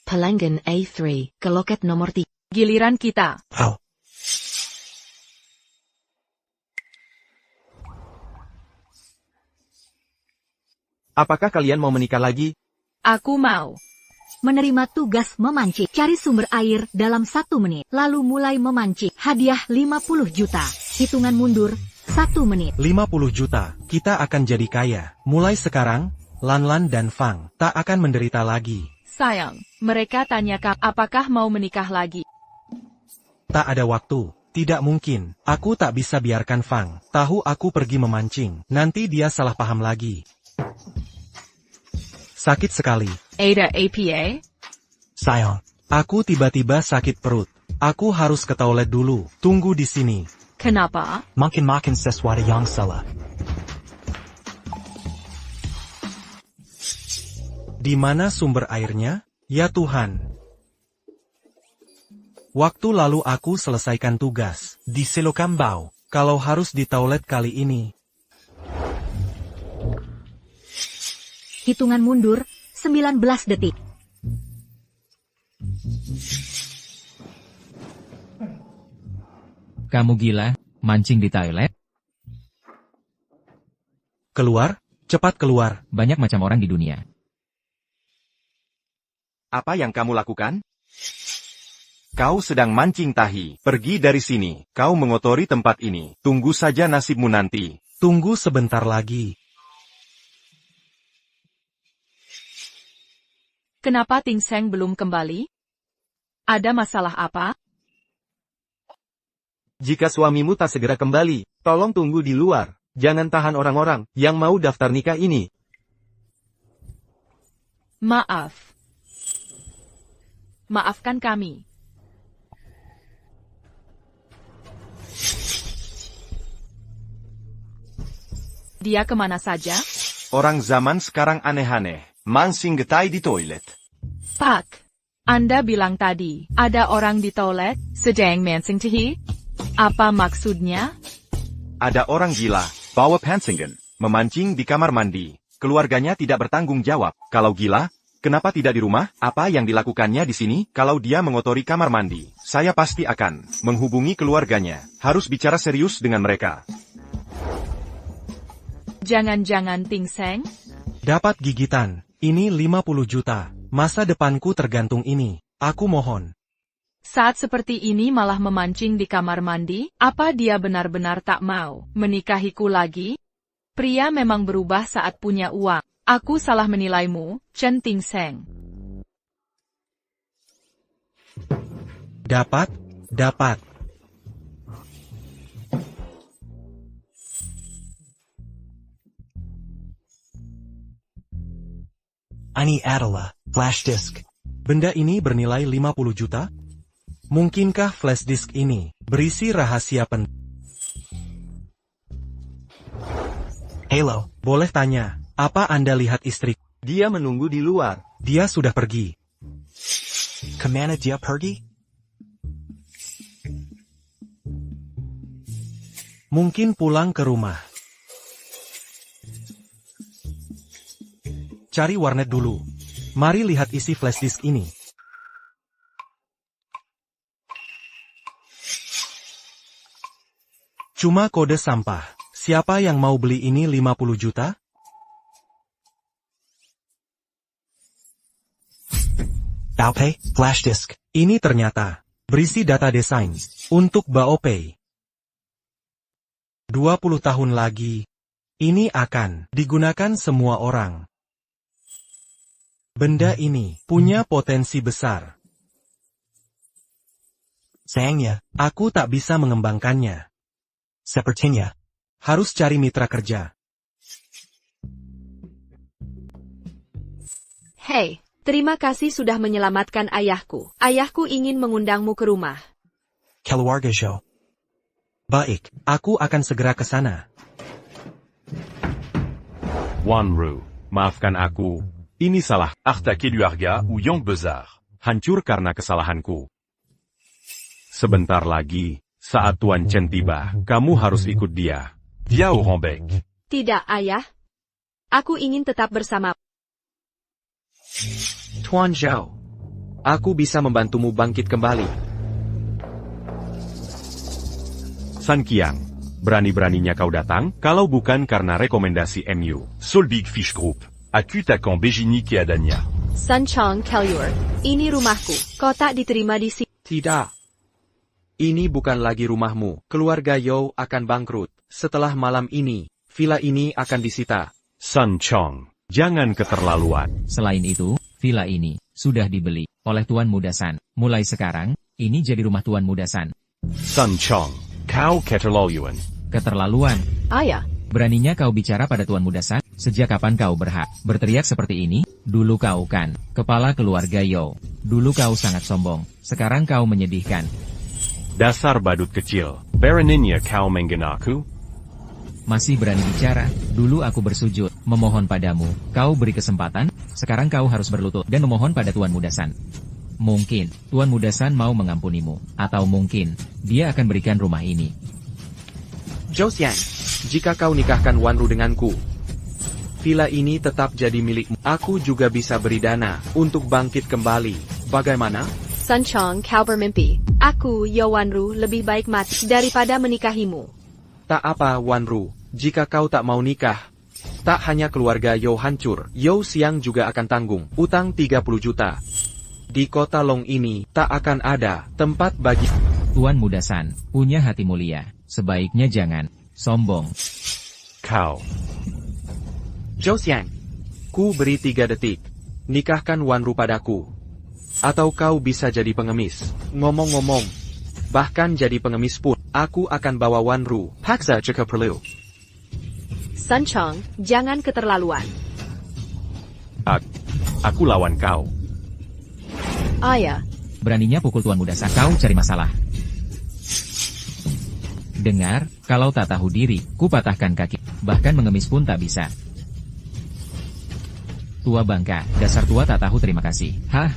Pelanggan A3, ke loket nomor 3. Giliran kita. Oh. Apakah kalian mau menikah lagi? Aku mau. Menerima tugas memancing. Cari sumber air dalam 1 menit. Lalu mulai memancing. Hadiah 50 juta. Hitungan mundur, 1 menit. 50 juta. Kita akan jadi kaya. Mulai sekarang, Lan-Lan dan Fang tak akan menderita lagi. Sayang, mereka tanyakan apakah mau menikah lagi. Tak ada waktu. Tidak mungkin. Aku tak bisa biarkan Fang tahu aku pergi memancing. Nanti dia salah paham lagi. Sakit sekali. Ada APA? Sayang. Aku tiba-tiba sakit perut. Aku harus ke toilet dulu. Tunggu di sini. Kenapa? Makin sesuatu yang salah. Di mana sumber airnya? Ya Tuhan. Waktu lalu aku selesaikan tugas. Di Silokambau. Kalau harus di toilet kali ini. Hitungan mundur, 19 detik. Kamu gila, mancing di toilet? Keluar, Cepat keluar. Banyak macam orang di dunia. Apa yang kamu lakukan? Kau sedang mancing tahi. Pergi dari sini. Kau mengotori tempat ini. Tunggu saja nasibmu nanti. Tunggu sebentar lagi. Kenapa Ting Seng belum kembali? Ada masalah apa? Jika suamimu tak segera kembali, tolong tunggu di luar. Jangan tahan orang-orang yang mau daftar nikah ini. Maaf. Maafkan kami. Dia kemana saja? Orang zaman sekarang aneh-aneh. Mancing getai di toilet. Pak, Anda bilang tadi, ada orang di toilet, sedang mancing tahi? Apa maksudnya? Ada orang gila, bawa pancingen, memancing di kamar mandi. Keluarganya tidak bertanggung jawab. Kalau gila, kenapa tidak di rumah? Apa yang dilakukannya di sini? Kalau dia mengotori kamar mandi, saya pasti akan menghubungi keluarganya. Harus bicara serius dengan mereka. Jangan-jangan Ting Seng? Dapat gigitan. Ini 50 juta. Masa depanku tergantung ini. Aku mohon. Saat seperti ini malah memancing di kamar mandi? Apa dia benar-benar tak mau menikahiku lagi? Pria memang berubah saat punya uang. Aku salah menilaimu, Chen Ting Seng. Dapat. Ini adalah flash disk. Benda ini bernilai 50 juta? Mungkinkah flash disk ini berisi rahasia penting? Halo. Boleh tanya, apa Anda lihat istri? Dia menunggu di luar. Dia sudah pergi. Kemana dia pergi? Mungkin pulang ke rumah. Cari warnet dulu. Mari lihat isi flash disk ini. Cuma kode sampah. Siapa yang mau beli ini 50 juta? Baopay, flash disk. Ini ternyata berisi data desain untuk Baopay. 20 tahun lagi, ini akan digunakan semua orang. Benda ini punya potensi besar. Sayangnya, Aku tak bisa mengembangkannya. sepertinya. Harus cari mitra kerja. Hei, terima kasih sudah menyelamatkan ayahku. Ayahku ingin mengundangmu ke rumah. Keluarga Zhou. Baik, aku akan segera ke sana. Wanru, maafkan aku. Ini salah. Arta keluarga ou yang besar. Hancur karena kesalahanku. Sebentar lagi, saat Tuan Chen tiba, kamu harus ikut dia. Dia orang baik. Tidak, ayah. Aku ingin tetap bersama. Tuan Zhao, aku bisa membantumu bangkit kembali. San Qiang, berani-beraninya kau datang, kalau bukan karena rekomendasi MU. Seoul Big Fish Group. Attaquant Begini keadaannya. Sun Chong Kelur, ini rumahku. Kau tak diterima di sini. Tidak. Ini bukan lagi rumahmu. Keluarga Yao akan bangkrut. Setelah malam ini, villa ini akan disita. Sun Chong, jangan keterlaluan. Selain itu, villa ini sudah dibeli oleh Tuan Muda San. Mulai sekarang, ini jadi rumah Tuan Muda San. Sun Chong, kau keterlaluan. Keterlaluan. Ayah. Beraninya kau bicara pada Tuan Muda San? Sejak kapan kau berhak berteriak seperti ini? Dulu kau kan kepala keluarga Yao. Dulu kau sangat sombong. Sekarang kau menyedihkan. Dasar badut kecil. Beraninya kau menghinaku? Masih berani bicara? Dulu aku bersujud, memohon padamu. Kau beri kesempatan, sekarang kau harus berlutut dan memohon pada Tuan Muda San. Mungkin, Tuan Muda San mau mengampunimu. Atau mungkin, dia akan berikan rumah ini. Zhou Xiang, jika kau nikahkan Wanru denganku, villa ini tetap jadi milikmu. Aku juga bisa beri dana untuk bangkit kembali. Bagaimana? Sun Chong kau bermimpi. Aku, Wanru, lebih baik mati daripada menikahimu. Tak apa, Wanru. Jika kau tak mau nikah, Tak hanya keluarga Yo hancur, Yo Xiang juga akan tanggung utang 30 juta. Di kota Long ini, tak akan ada tempat bagi... Tuan Muda San, punya hati mulia. Sebaiknya jangan sombong. Kau. Zhou Xiang, ku beri 3 detik. Nikahkan Wanru padaku. Atau kau bisa jadi pengemis. Ngomong-ngomong, bahkan jadi pengemis pun, aku akan bawa Wanru. Paksa jika perlu. Sun Chong, jangan keterlaluan. Aku lawan kau. Ayah, Beraninya pukul Tuan Muda San, kau cari masalah. Dengar, kalau tak tahu diri, ku patahkan kaki. Bahkan mengemis pun tak bisa. Tua bangka, dasar tua tak tahu terima kasih. Hah?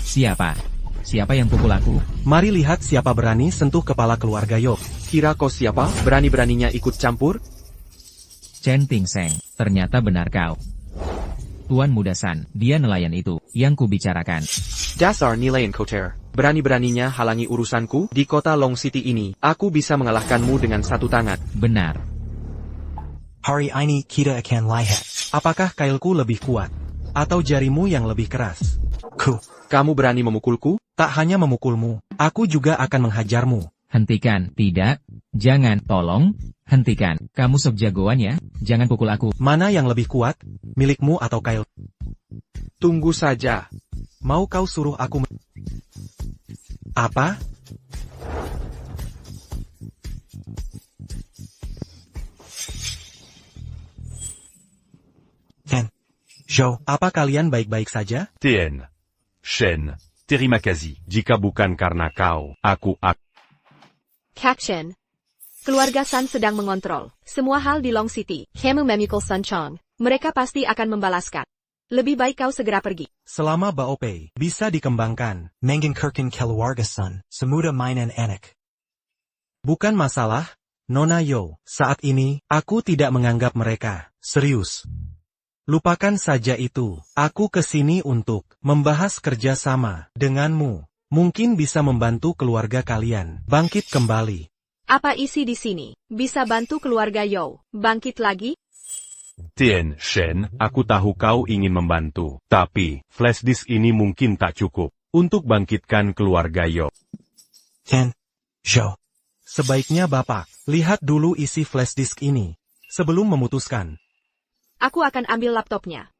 Siapa? Siapa yang pukul aku? Mari lihat siapa berani sentuh kepala keluarga Yo. Kira kau siapa? Berani-beraninya ikut campur? Chen Tingseng, ternyata benar kau. Tuan Muda San, dia nelayan itu, yang kubicarakan. Dasar nelayan kotor. Berani-beraninya halangi urusanku di kota Long City ini. Aku bisa mengalahkanmu dengan satu tangan. Benar. Hari ini kita akan lihat. Apakah kailku lebih kuat? Atau jarimu yang lebih keras? Kamu berani memukulku? Tak hanya memukulmu, aku juga akan menghajarmu. Hentikan, tidak, jangan, tolong, hentikan. Kamu sok jagoan ya, jangan pukul aku. Mana yang lebih kuat, milikmu atau kail? Tunggu saja. Mau kau suruh aku apa? Chen, Zhou, apa kalian baik-baik saja? Tien. Shen. Terima kasih. Jika bukan karena kau, aku. Caption. Keluarga Sun sedang mengontrol semua hal di Long City. Kamu memukul Sun Chong. Mereka pasti akan membalaskan. Lebih baik kau segera pergi. Selama Bao Pei bisa dikembangkan, Menggangkurkan keluarga Sun, semudah mainan anak. bukan masalah, Nona Yo. Saat ini, aku tidak menganggap mereka serius. Lupakan saja itu. Aku kesini untuk membahas kerjasama denganmu. Mungkin bisa membantu keluarga kalian bangkit kembali. Apa isi di sini? Bisa bantu keluarga Yo bangkit lagi? Tien Shen, aku tahu kau ingin membantu, tapi flash disk ini mungkin tak cukup untuk bangkitkan keluarga Yo. Chen, Zhou. Sebaiknya Bapak lihat dulu isi flash disk ini sebelum memutuskan. Aku akan ambil laptopnya.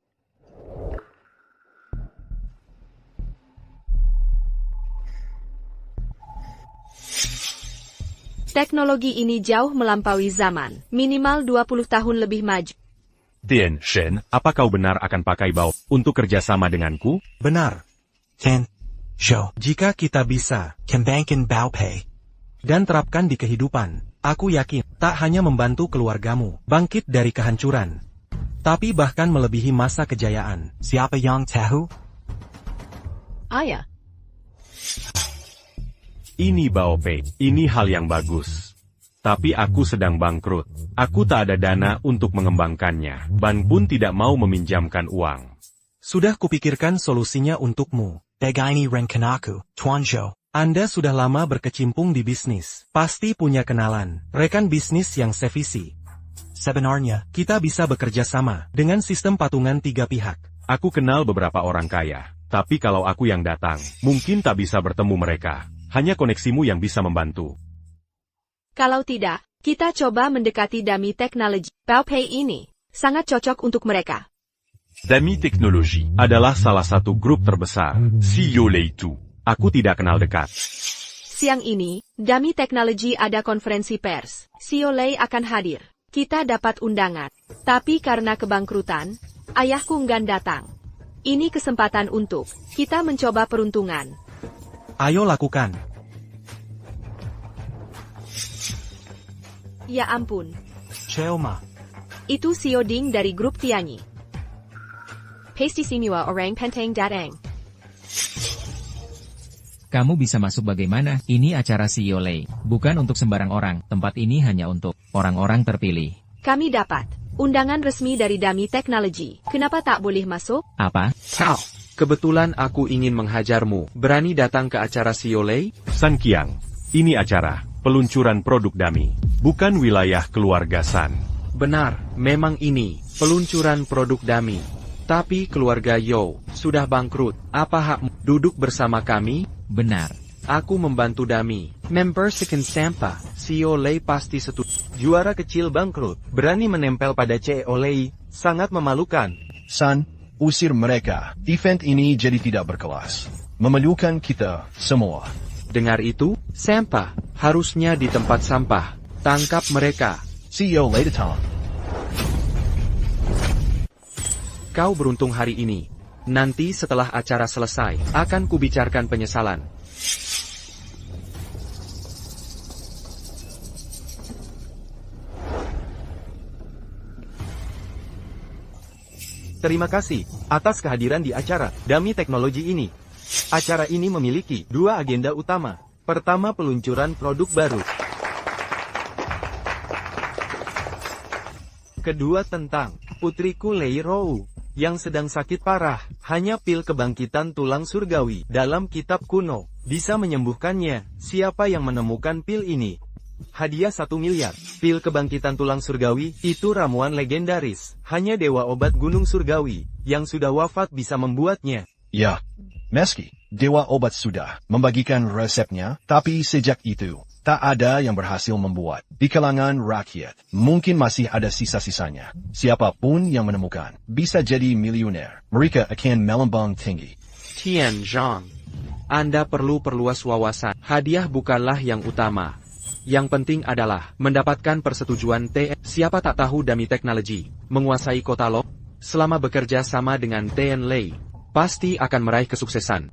Teknologi ini jauh melampaui zaman, minimal 20 tahun lebih maju. Tien Shen, apa kau benar akan pakai Bao untuk kerjasama denganku? Benar. Chen, Zhou. Jika kita bisa Kembangkan Bao Pei dan terapkan di kehidupan, aku yakin tak hanya membantu keluargamu bangkit dari kehancuran, tapi bahkan melebihi masa kejayaan. Siapa yang tahu? Ayah. Ini Bao Pei, ini hal yang bagus. Tapi aku sedang bangkrut. Aku tak ada dana untuk mengembangkannya. Ban pun tidak mau meminjamkan uang. Sudah kupikirkan solusinya untukmu. Begini rencanaku, Tuan Zhou. Anda sudah lama berkecimpung di bisnis. Pasti punya kenalan, rekan bisnis yang sevisi. Sebenarnya, Kita bisa bekerja sama dengan sistem patungan 3 pihak. Aku kenal beberapa orang kaya. Tapi kalau aku yang datang, mungkin tak bisa bertemu mereka. Hanya koneksimu yang bisa membantu. Kalau tidak, kita coba mendekati Dami Teknologi. Bao Pei ini sangat cocok untuk mereka. Dami Teknologi adalah salah satu grup terbesar. CEO Leitu. Aku tidak kenal dekat. Siang ini, Dami Teknologi ada konferensi pers. CEO Lei akan hadir. Kita dapat undangan. Tapi karena kebangkrutan, ayahku enggan datang. Ini kesempatan untuk kita mencoba peruntungan. Ayo lakukan. Ya ampun, Cheoma. itu CEO Ding dari grup Tianyi. Pasti Simua orang Pentang Datang. Kamu bisa masuk bagaimana? Ini acara CEO Lei, bukan untuk sembarang orang. Tempat ini hanya untuk orang-orang terpilih. Kami dapat undangan resmi dari Dami Teknologi. Kenapa tak boleh masuk? Apa? Kau. Kebetulan aku ingin menghajarmu. Berani datang ke acara CEO Lei? San Qiang. Ini acara peluncuran produk Dami. Bukan wilayah keluarga San. Benar, memang ini peluncuran produk Dami. Tapi keluarga Yo sudah bangkrut. Apa hakmu duduk bersama kami? Benar. Aku membantu Dami. Member second sampah. CEO Lei pasti setuju. Juara kecil bangkrut, berani menempel pada CEO Lei, sangat memalukan. San, usir mereka. Event ini jadi tidak berkelas. Memalukan kita semua. Dengar itu? Sampah harusnya di tempat sampah. Tangkap mereka. CEO Lei datang. Kau beruntung hari ini. Nanti setelah acara selesai, akan kubicarakan penyesalan. Terima kasih atas kehadiran di acara Dami Teknologi ini. Acara ini memiliki dua agenda utama. Pertama, peluncuran produk baru. Kedua, tentang putriku Lei Rou yang sedang sakit parah. Hanya pil kebangkitan tulang surgawi dalam kitab kuno bisa menyembuhkannya. Siapa yang menemukan pil ini? Hadiah 1 miliar. Pil kebangkitan tulang surgawi itu ramuan legendaris. Hanya dewa obat gunung surgawi yang sudah wafat bisa membuatnya. Ya, meski dewa obat sudah membagikan resepnya, tapi sejak itu tak ada yang berhasil membuat. Di kalangan rakyat, mungkin masih ada sisa-sisanya. Siapapun yang menemukan, bisa jadi miliuner. Mereka akan melambang tinggi. Tian Zhang, Anda perlu perluas wawasan. Hadiah bukanlah yang utama. Yang penting adalah mendapatkan persetujuan TN. Siapa tak tahu Dami Teknologi menguasai kota Lo? Selama bekerja sama dengan TN Lei, pasti akan meraih kesuksesan.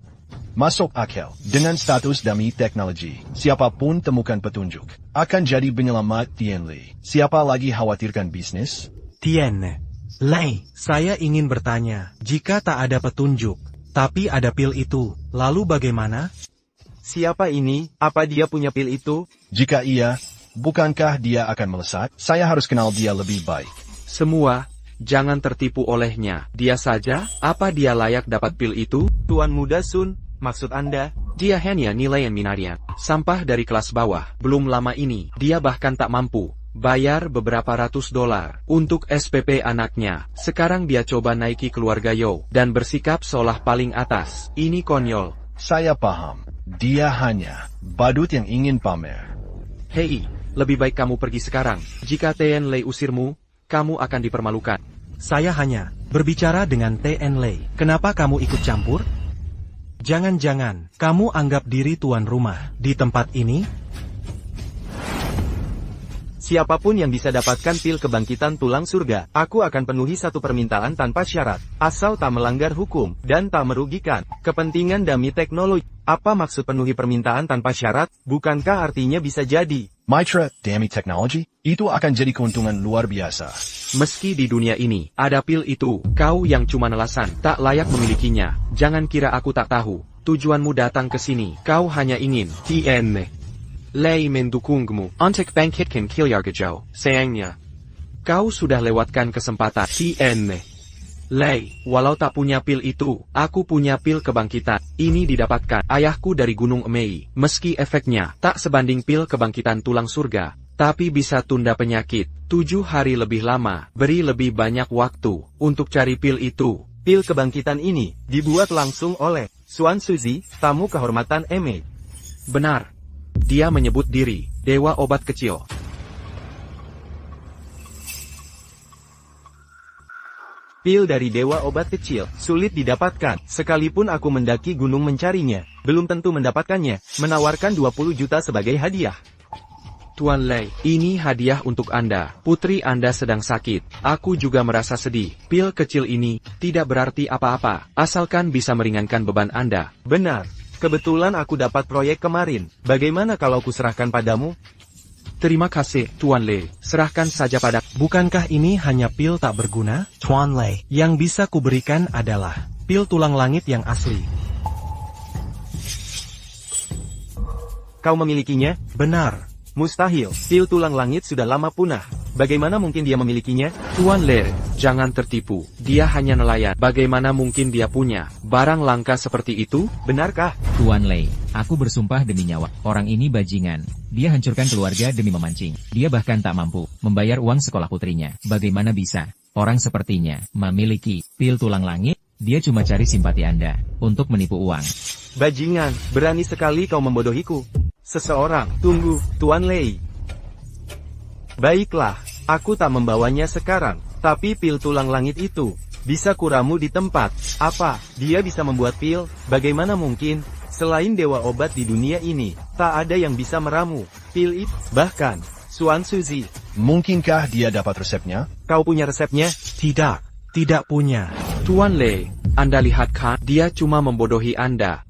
Masuk akal. Dengan status Dami Teknologi, siapapun temukan petunjuk akan jadi penyelamat Tian Lei. Siapa lagi khawatirkan bisnis? Tian Lei, saya ingin bertanya, jika tak ada petunjuk, tapi ada pil itu, lalu bagaimana? Siapa ini? Apa dia punya pil itu? Jika iya, bukankah dia akan melesat? Saya harus kenal dia lebih baik. Semua, jangan tertipu olehnya. Dia saja, apa dia layak dapat pil itu? Tuan Muda Sun, maksud Anda? Dia hanya nilai yang minarian. Sampah dari kelas bawah. Belum lama ini, dia bahkan tak mampu bayar beberapa ratus dolar untuk SPP anaknya. Sekarang dia coba naiki keluarga Yo dan bersikap seolah paling atas. Ini konyol. Saya paham. Dia hanya badut yang ingin pamer. Hei, lebih baik kamu pergi sekarang. Jika TN Lei usirmu, kamu akan dipermalukan. Saya hanya berbicara dengan TN Lei. Kenapa kamu ikut campur? Jangan-jangan kamu anggap diri tuan rumah di tempat ini? Siapapun yang bisa dapatkan pil kebangkitan tulang surga, aku akan penuhi satu permintaan tanpa syarat, asal tak melanggar hukum, dan tak merugikan kepentingan Dami Teknologi. Apa maksud penuhi permintaan tanpa syarat? Bukankah artinya bisa jadi? Mitra, Dami Teknologi, itu akan jadi keuntungan luar biasa. Meski di dunia ini ada pil itu, kau yang cuma nelasan, tak layak memilikinya. Jangan kira aku tak tahu. Tujuanmu datang ke sini, kau hanya ingin Tian Lei mendukungmu untuk bangkitkan Kilyarga. Sayangnya, kau sudah lewatkan kesempatan. Tian Lei, walau tak punya pil itu, aku punya pil kebangkitan. Ini didapatkan ayahku dari Gunung Emei. Meski efeknya tak sebanding pil kebangkitan tulang surga, tapi bisa tunda penyakit 7 hari lebih lama. Beri lebih banyak waktu untuk cari pil itu. Pil kebangkitan ini dibuat langsung oleh Xuan Suzi, tamu kehormatan Emei. Benar. Dia menyebut diri dewa obat kecil. Pil dari dewa obat kecil sulit didapatkan. Sekalipun aku mendaki gunung mencarinya, belum tentu mendapatkannya. Menawarkan 20 juta sebagai hadiah. Tuan Lei, ini hadiah untuk Anda. Putri Anda sedang sakit. Aku juga merasa sedih. Pil kecil ini tidak berarti apa-apa, asalkan bisa meringankan beban Anda. Benar. Kebetulan aku dapat proyek kemarin. Bagaimana kalau kuserahkan padamu? Terima kasih, Tuan Lei. Serahkan saja pada. Bukankah ini hanya pil tak berguna? Tuan Lei, yang bisa kuberikan adalah pil tulang langit yang asli. Kau memilikinya? Benar. Mustahil, pil tulang langit sudah lama punah. Bagaimana mungkin dia memilikinya? Tuan Le, jangan tertipu. Dia hanya nelayan. Bagaimana mungkin dia punya barang langka seperti itu? Benarkah? Tuan Lei, aku bersumpah demi nyawa. Orang ini bajingan. Dia hancurkan keluarga demi memancing. Dia bahkan tak mampu membayar uang sekolah putrinya. Bagaimana bisa orang sepertinya memiliki pil tulang langit? Dia cuma cari simpati Anda untuk menipu uang. Bajingan, berani sekali kau membodohiku. Seseorang, tunggu, Tuan Lei. Baiklah, aku tak membawanya sekarang, tapi pil tulang langit itu bisa kuramu di tempat. Apa? Dia bisa membuat pil? Bagaimana mungkin? Selain dewa obat di dunia ini, tak ada yang bisa meramu pil itu. Bahkan, Suan Suzy. Mungkinkah dia dapat resepnya? Kau punya resepnya? Tidak punya. Tuan Le, Anda lihat kan? Dia cuma membodohi Anda.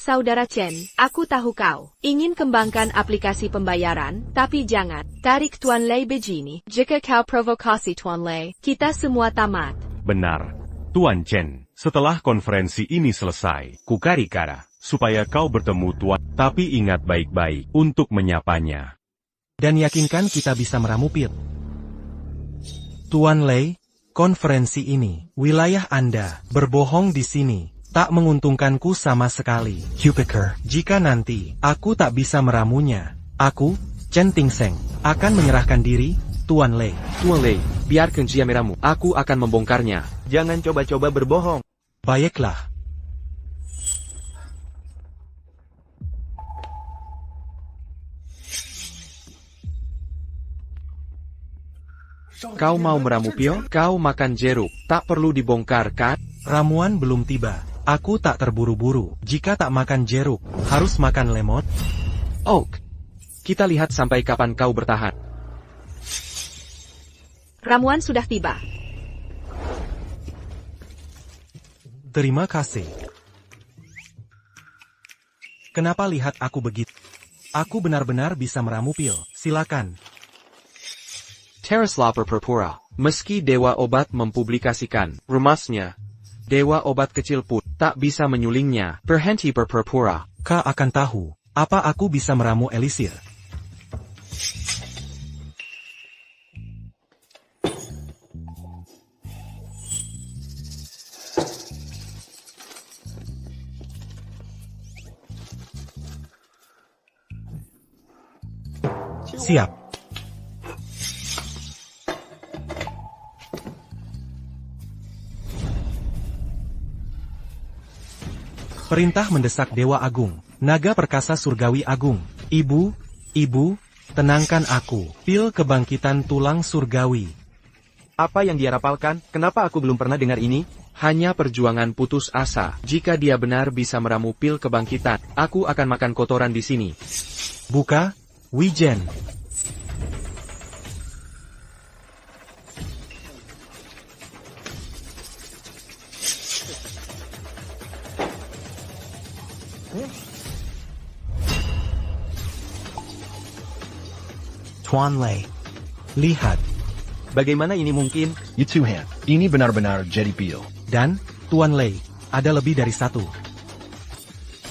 Saudara Chen, aku tahu kau ingin kembangkan aplikasi pembayaran, tapi jangan tarik Tuan Lei begini. Jika kau provokasi Tuan Lei, kita semua tamat. Benar. Tuan Chen, setelah konferensi ini selesai, kukarikara, supaya kau bertemu Tuan, tapi ingat baik-baik untuk menyapanya. Dan yakinkan kita bisa meramu pil. Tuan Lei, konferensi ini, wilayah Anda, berbohong di sini. Tak menguntungkanku sama sekali. Hupiker. Jika nanti, aku tak bisa meramunya, aku, Chen Tingseng, akan menyerahkan diri, Tuan Lei. Tuan Le, biarkan dia meramu. Aku akan membongkarnya. Jangan coba-coba berbohong. Baiklah. Kau mau meramu pil? Kau makan jeruk. Tak perlu dibongkar kan? Ramuan belum tiba. Aku tak terburu-buru. Jika tak makan jeruk, harus makan lemon. Oak, kita lihat sampai kapan kau bertahan. Ramuan sudah tiba. Terima kasih. Kenapa lihat aku begitu? Aku benar-benar bisa meramu pil. Silakan. Terraslapper Purpura. Meski Dewa Obat mempublikasikan rumasnya, Dewa Obat kecil pun tak bisa menyulingnya. Berhenti berpura-pura. Kau akan tahu, apa aku bisa meramu elisir. Siap. Perintah mendesak Dewa Agung, Naga Perkasa Surgawi Agung. Ibu, tenangkan aku. Pil kebangkitan tulang surgawi. Apa yang dia rapalkan? Kenapa aku belum pernah dengar ini? Hanya perjuangan putus asa. Jika dia benar bisa meramu pil kebangkitan, aku akan makan kotoran di sini. Buka, Wijen. Tuan Lei. Lihat. Bagaimana ini mungkin? Tuhan, ini benar-benar jadi pil. Dan, Tuan Lei, ada lebih dari satu.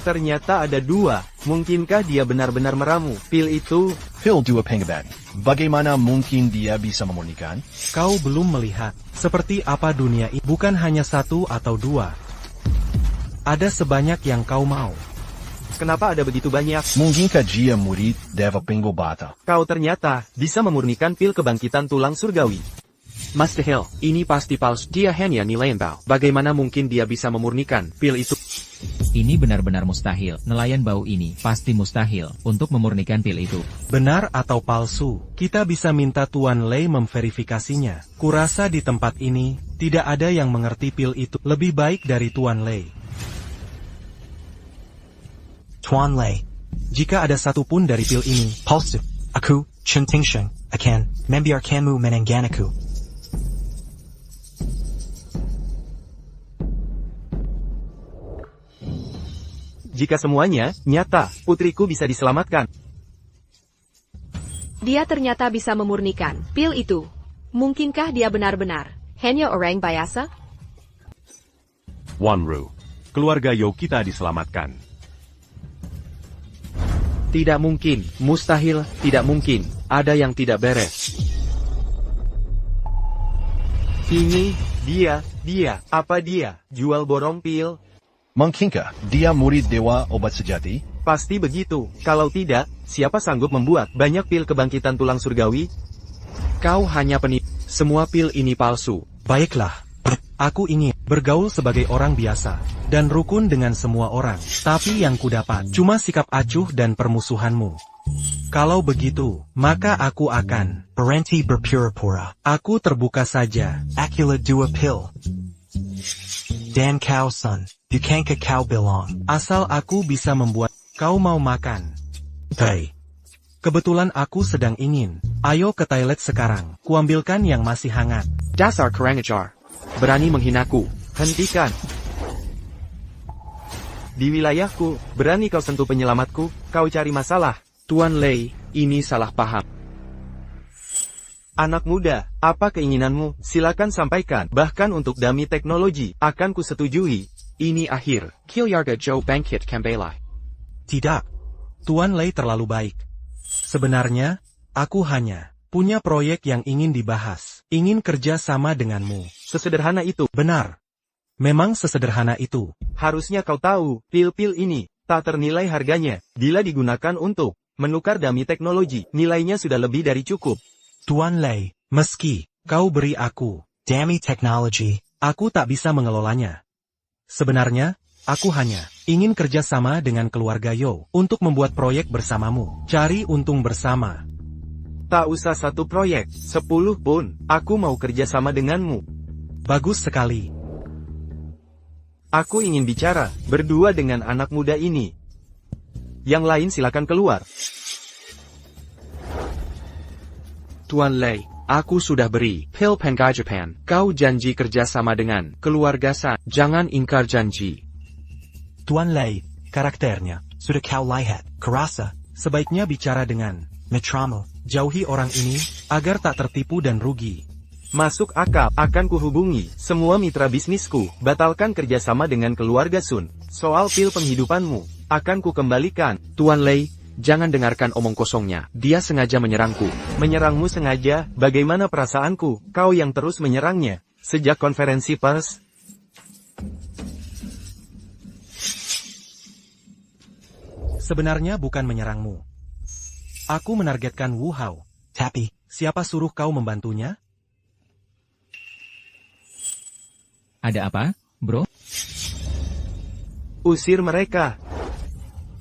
Ternyata ada dua. Mungkinkah dia benar-benar meramu pil itu? Pil dua pengebat. Bagaimana mungkin dia bisa memurnikan? Kau belum melihat seperti apa dunia ini. Bukan hanya satu atau dua. Ada sebanyak yang kau mau. Kenapa ada begitu banyak? Mungkinkah dia murid Deva Pingo Bata? Kau ternyata bisa memurnikan pil kebangkitan tulang surgawi. Master Hill, ini pasti palsu. Dia hanya nilai bau. Bagaimana mungkin dia bisa memurnikan pil itu? Ini benar-benar mustahil. Nelayan bau ini pasti mustahil untuk memurnikan pil itu. Benar atau palsu, kita bisa minta Tuan Lei memverifikasinya. Kurasa di tempat ini, tidak ada yang mengerti pil itu lebih baik dari Tuan Lei. Tuan Lei. Jika ada satu pun dari pil ini, Palsu. Aku, Chen Tingseng, akan membiarkanmu menengganaku. Jika semuanya nyata, putriku bisa diselamatkan. Dia ternyata bisa memurnikan pil itu. Mungkinkah dia benar-benar hanya orang biasa? Wanru. Keluarga Yo kita diselamatkan. Tidak mungkin, mustahil, tidak mungkin. Ada yang tidak beres. Ini, dia, apa dia? Jual borong pil? Mungkinkah dia murid dewa obat sejati? Pasti begitu. Kalau tidak, siapa sanggup membuat banyak pil kebangkitan tulang surgawi? Kau hanya penipu. Semua pil ini palsu. Baiklah, aku ingin bergaul sebagai orang biasa, dan rukun dengan semua orang. Tapi yang kudapat cuma sikap acuh dan permusuhanmu. Kalau begitu, maka aku akan Berhenti berpura-pura. Aku terbuka saja. Akula dua pil. Dan kau son. Bukankah kau bilang? Asal aku bisa membuat kau mau makan. Hei. Kebetulan aku sedang ingin. Ayo ke toilet sekarang. Kuambilkan yang masih hangat. Dasar kurang ajar. Berani menghinaku. Hentikan. Di wilayahku, berani kau sentuh penyelamatku, kau cari masalah. Tuan Lei, ini salah paham. Anak muda, apa keinginanmu? Silakan sampaikan. Bahkan untuk dami teknologi, akan kusetujui. Ini akhir. Kilyarga Joe Bangkit Kambela. Tidak. Tuan Lei terlalu baik. Sebenarnya, aku hanya punya proyek yang ingin dibahas. Ingin kerja sama denganmu. Sesederhana itu. Benar. Memang sesederhana itu. Harusnya kau tahu, pil-pil ini tak ternilai harganya. Bila digunakan untuk menukar dami teknologi, nilainya sudah lebih dari cukup. Tuan Lei, meski kau beri aku Dami technology, aku tak bisa mengelolanya. Sebenarnya, aku hanya ingin kerja sama dengan keluarga Yo untuk membuat proyek bersamamu. Cari untung bersama. Tak usah satu proyek, 10 pun, aku mau kerja sama denganmu. Bagus sekali. Aku ingin bicara berdua dengan anak muda ini. Yang lain silakan keluar. Tuan Lei, aku sudah beri pil Pengajapan. Kau janji kerja sama dengan keluarga San. Jangan ingkar janji. Tuan Lei, karakternya sudah kau lihat. Kerasa Sebaiknya bicara dengan Metramo. jauhi orang ini agar tak tertipu dan rugi. Masuk akal, akan kuhubungi semua mitra bisnisku. Batalkan kerjasama dengan keluarga Sun. Soal pil penghidupanmu, akan kukembalikan. Tuan Lei, jangan dengarkan omong kosongnya. Dia sengaja menyerangku. Menyerangmu sengaja? Bagaimana perasaanku? Kau yang terus menyerangnya. Sejak konferensi pers. Sebenarnya bukan menyerangmu. Aku menargetkan Wu Hao. Tapi, Siapa suruh kau membantunya? Ada apa, bro? Usir mereka.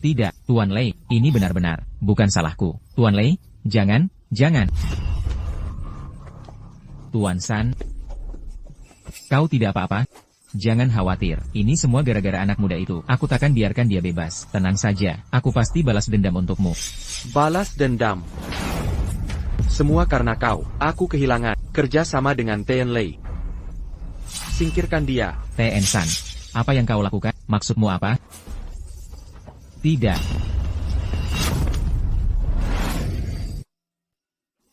Tidak, Tuan Lei, ini benar-benar bukan salahku. Tuan Lei, jangan. Tuan San, kau tidak apa-apa? Jangan khawatir, ini semua gara-gara anak muda itu. Aku takkan biarkan dia bebas. Tenang saja, aku pasti balas dendam untukmu. Balas dendam. Semua karena kau. Aku kehilangan kerja sama dengan Tian Lei. Singkirkan dia. TN San, apa yang kau lakukan? Maksudmu apa? Tidak.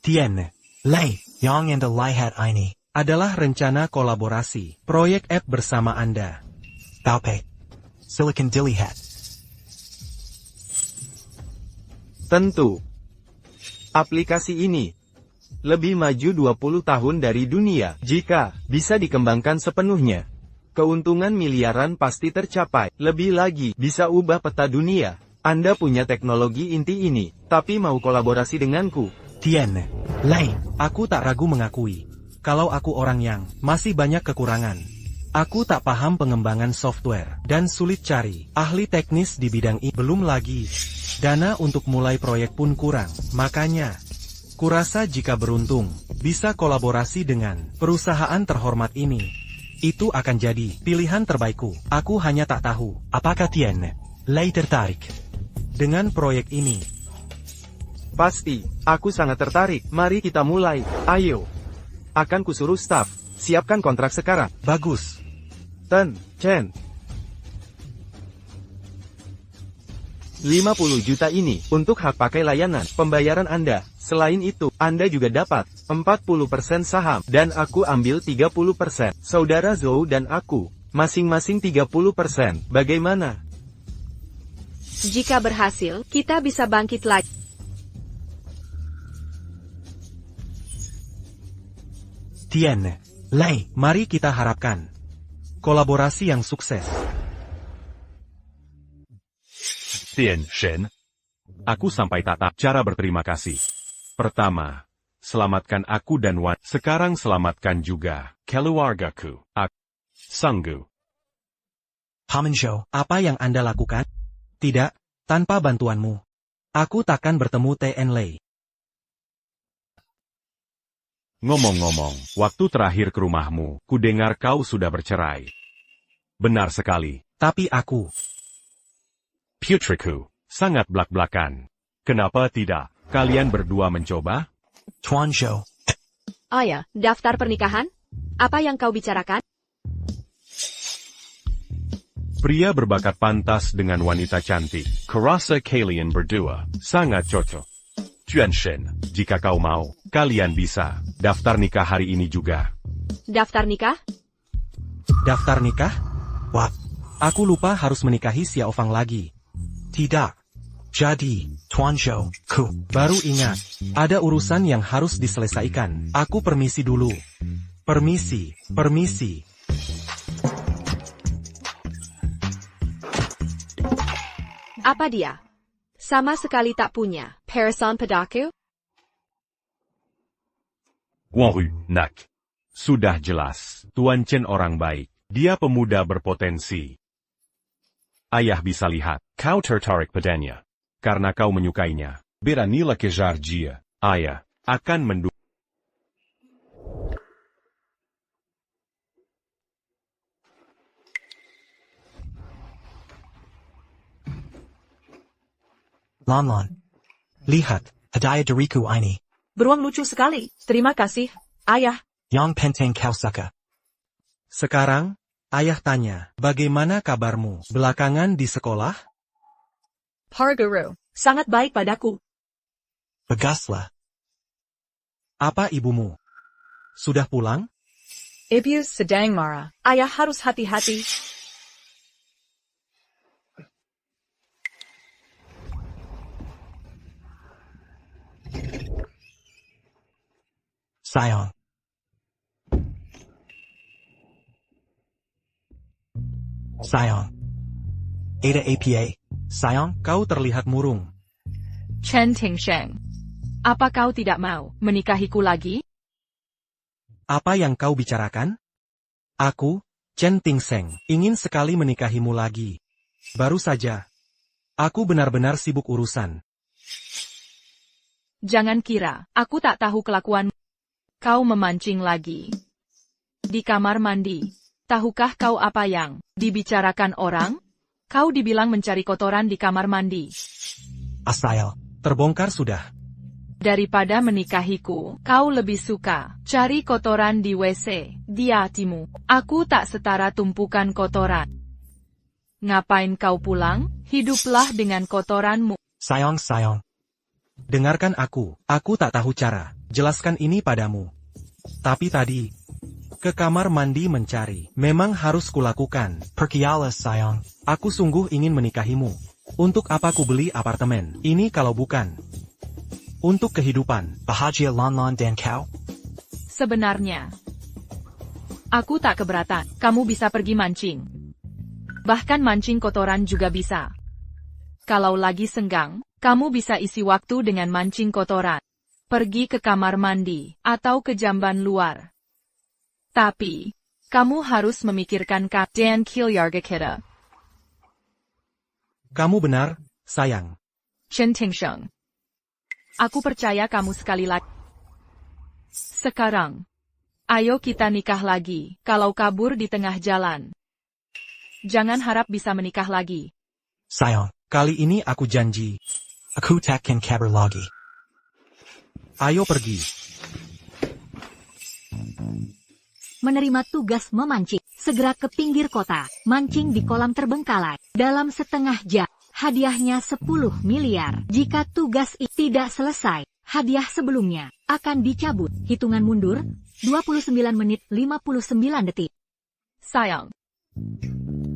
Tien Lei, yang and the lihat ini Adalah rencana kolaborasi, proyek app bersama Anda. Taupe. Silicon dilihat. Tentu. Aplikasi ini lebih maju 20 tahun dari dunia. Jika bisa dikembangkan sepenuhnya, keuntungan miliaran pasti tercapai. Lebih lagi, bisa ubah peta dunia. Anda punya teknologi inti ini, tapi mau kolaborasi denganku. Tien Lei, aku tak ragu mengakui, kalau aku orang yang masih banyak kekurangan. Aku tak paham pengembangan software, dan sulit cari ahli teknis di bidang ini. Belum lagi, dana untuk mulai proyek pun kurang. Makanya, kurasa jika beruntung, bisa kolaborasi dengan perusahaan terhormat ini. Itu akan jadi pilihan terbaikku. Aku hanya tak tahu, Apakah Tien Lei tertarik dengan proyek ini. Pasti, aku sangat tertarik. Mari kita mulai. Ayo. Akan kusuruh staf. Siapkan kontrak sekarang. Bagus. Ten, Chen. 50 juta ini untuk hak pakai layanan pembayaran Anda. Selain itu, Anda juga dapat 40% saham dan aku ambil 30%. Saudara Zhou dan aku masing-masing 30%. Bagaimana? Jika berhasil, kita bisa bangkit lagi. Tian, Lei, mari kita harapkan kolaborasi yang sukses. Tian Shen. Aku sampai tak tahu cara berterima kasih. Pertama, selamatkan aku dan Wan. Sekarang selamatkan juga keluargaku. Sanggu. Hamanzhou, Apa yang Anda lakukan? Tidak, tanpa bantuanmu. Aku takkan bertemu Tian Lei. Ngomong-ngomong, waktu terakhir ke rumahmu, ku dengar kau sudah bercerai. Benar sekali. Tapi aku, Putriku, sangat blak-blakan. Kenapa tidak? Kalian berdua mencoba? Tuanzhou, Ayah, daftar pernikahan? Apa yang kau bicarakan? Pria berbakat pantas dengan wanita cantik. Kurasa kalian berdua sangat cocok. Tuan Shen, jika kau mau, kalian bisa daftar nikah hari ini juga. Daftar nikah? daftar nikah? Wah, aku lupa harus menikahi Xiao Fang lagi. tidak. Jadi, Tuanzhou, ku. Baru ingat, ada urusan yang harus diselesaikan. Aku permisi dulu. Permisi, permisi. Apa dia? Sama sekali tak punya. Person padaku? Wanru, nak. Sudah jelas, Tuan Chen orang baik. Dia pemuda berpotensi. Ayah bisa lihat, kau tertarik padanya. Karena kau menyukainya. Beranilah kejar dia. Ayah akan mendukung. Lon. Lihat, Hadiah dariku ini. Beruang lucu sekali. Terima kasih, Ayah. Yang penting kau suka. sekarang, ayah tanya, bagaimana kabarmu belakangan di sekolah? Parguru, sangat baik padaku. Baguslah. Apa ibumu? Sudah pulang? Ibu sedang marah. Ayah harus hati-hati. Sayang. Sayang. Ada APA. Sayang. Kau terlihat murung. Chen Tingsheng. Apa kau tidak mau menikahiku lagi? Apa yang kau bicarakan? Aku, Chen Tingseng, ingin sekali menikahimu lagi. Baru saja. Aku benar-benar sibuk urusan. Jangan kira, aku tak tahu kelakuan. Kau memancing lagi. Di kamar mandi. Tahukah kau apa yang dibicarakan orang? Kau dibilang mencari kotoran di kamar mandi. Asal. Terbongkar sudah. Daripada menikahiku, kau lebih suka cari kotoran di WC, di hatimu. Aku tak setara tumpukan kotoran. Ngapain kau pulang? Hiduplah dengan kotoranmu. Sayang. Dengarkan aku tak tahu cara. Jelaskan ini padamu. Tapi tadi, ke kamar mandi mencari. Memang harus kulakukan. Pergilah sayang. Aku sungguh ingin menikahimu. Untuk apa ku beli apartemen? Ini kalau bukan untuk kehidupan. Bahagia Lon dan kau? Sebenarnya, aku tak keberatan. Kamu bisa pergi mancing. Bahkan mancing kotoran juga bisa. Kalau lagi senggang, kamu bisa isi waktu dengan mancing kotoran. Pergi ke kamar mandi, atau ke jamban luar. Tapi, kamu harus memikirkan dan keluarga kita. Kamu benar, sayang. Chen Tingsheng. Aku percaya kamu sekali lagi. Sekarang, ayo kita nikah lagi. Kalau kabur di tengah jalan, jangan harap bisa menikah lagi. Sayang. Kali ini aku janji. Aku takkan kabur lagi. Ayo pergi. Menerima tugas memancing, segera ke pinggir kota, mancing di kolam terbengkalai. Dalam setengah jam, hadiahnya 10 miliar. Jika tugas tidak selesai, hadiah sebelumnya akan dicabut. Hitungan mundur, 29 menit 59 detik. Sayang.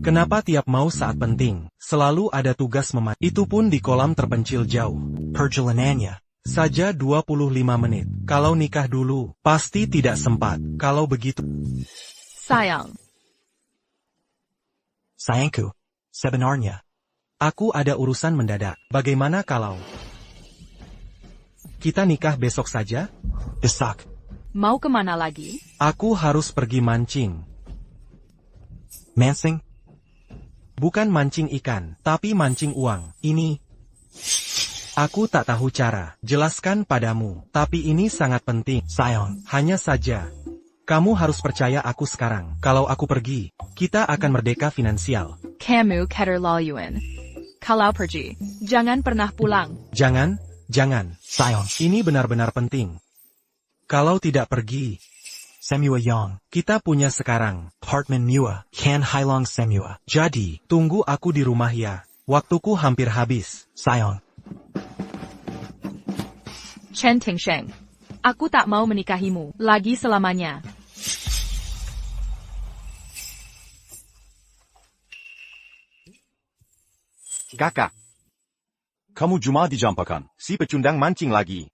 Kenapa tiap mau saat penting, selalu ada tugas memancing? Itu pun di kolam terpencil jauh. Perjalanannya saja 25 menit. Kalau nikah dulu, pasti tidak sempat. Kalau begitu, Sayang, Sayangku, sebenarnya, aku ada urusan mendadak. Bagaimana kalau kita nikah besok saja? besok, mau kemana lagi? Aku harus pergi mancing. mancing, Bukan mancing ikan, tapi mancing uang. Ini, aku tak tahu cara jelaskan padamu, tapi ini sangat penting. sayang, Hanya saja, kamu harus percaya aku sekarang. Kalau aku pergi, kita akan merdeka finansial. Kamu keterlaluan. Kalau pergi, jangan pernah pulang. Jangan, sayang, ini benar-benar penting. Kalau tidak pergi, semua yang, kita punya sekarang. apartemen mewah, kan hilang semua. Jadi, tunggu aku di rumah ya. Waktuku hampir habis. Sayang, Chen Tingsheng, aku tak mau menikahimu lagi selamanya. Kakak. Kamu cuma dijampakan, si pecundang mancing lagi.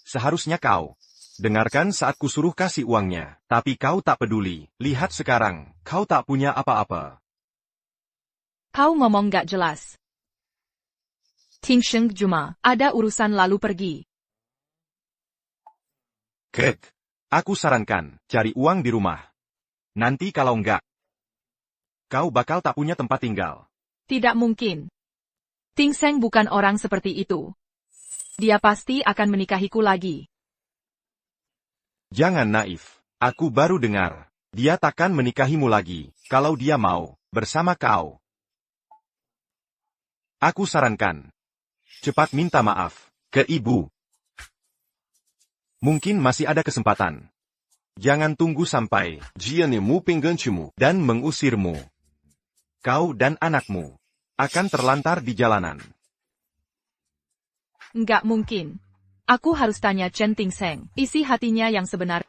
Seharusnya kau dengarkan saat kusuruh kasih uangnya, tapi kau tak peduli. Lihat sekarang, kau tak punya apa-apa. Kau ngomong gak jelas. Tingsheng cuma ada urusan lalu pergi. Kek, aku sarankan, cari uang di rumah. Nanti kalau enggak, kau bakal tak punya tempat tinggal. Tidak mungkin. Tingsheng bukan orang seperti itu. Dia pasti akan menikahiku lagi. Jangan naif. Aku baru dengar. Dia takkan menikahimu lagi, kalau dia mau, bersama kau. Aku sarankan. Cepat minta maaf, ke ibu. Mungkin masih ada kesempatan. Jangan tunggu sampai, dia nemu penggantimu, dan mengusirmu. Kau dan anakmu akan terlantar di jalanan. Nggak mungkin. Aku harus tanya Chen Tingsheng, isi hatinya yang sebenar.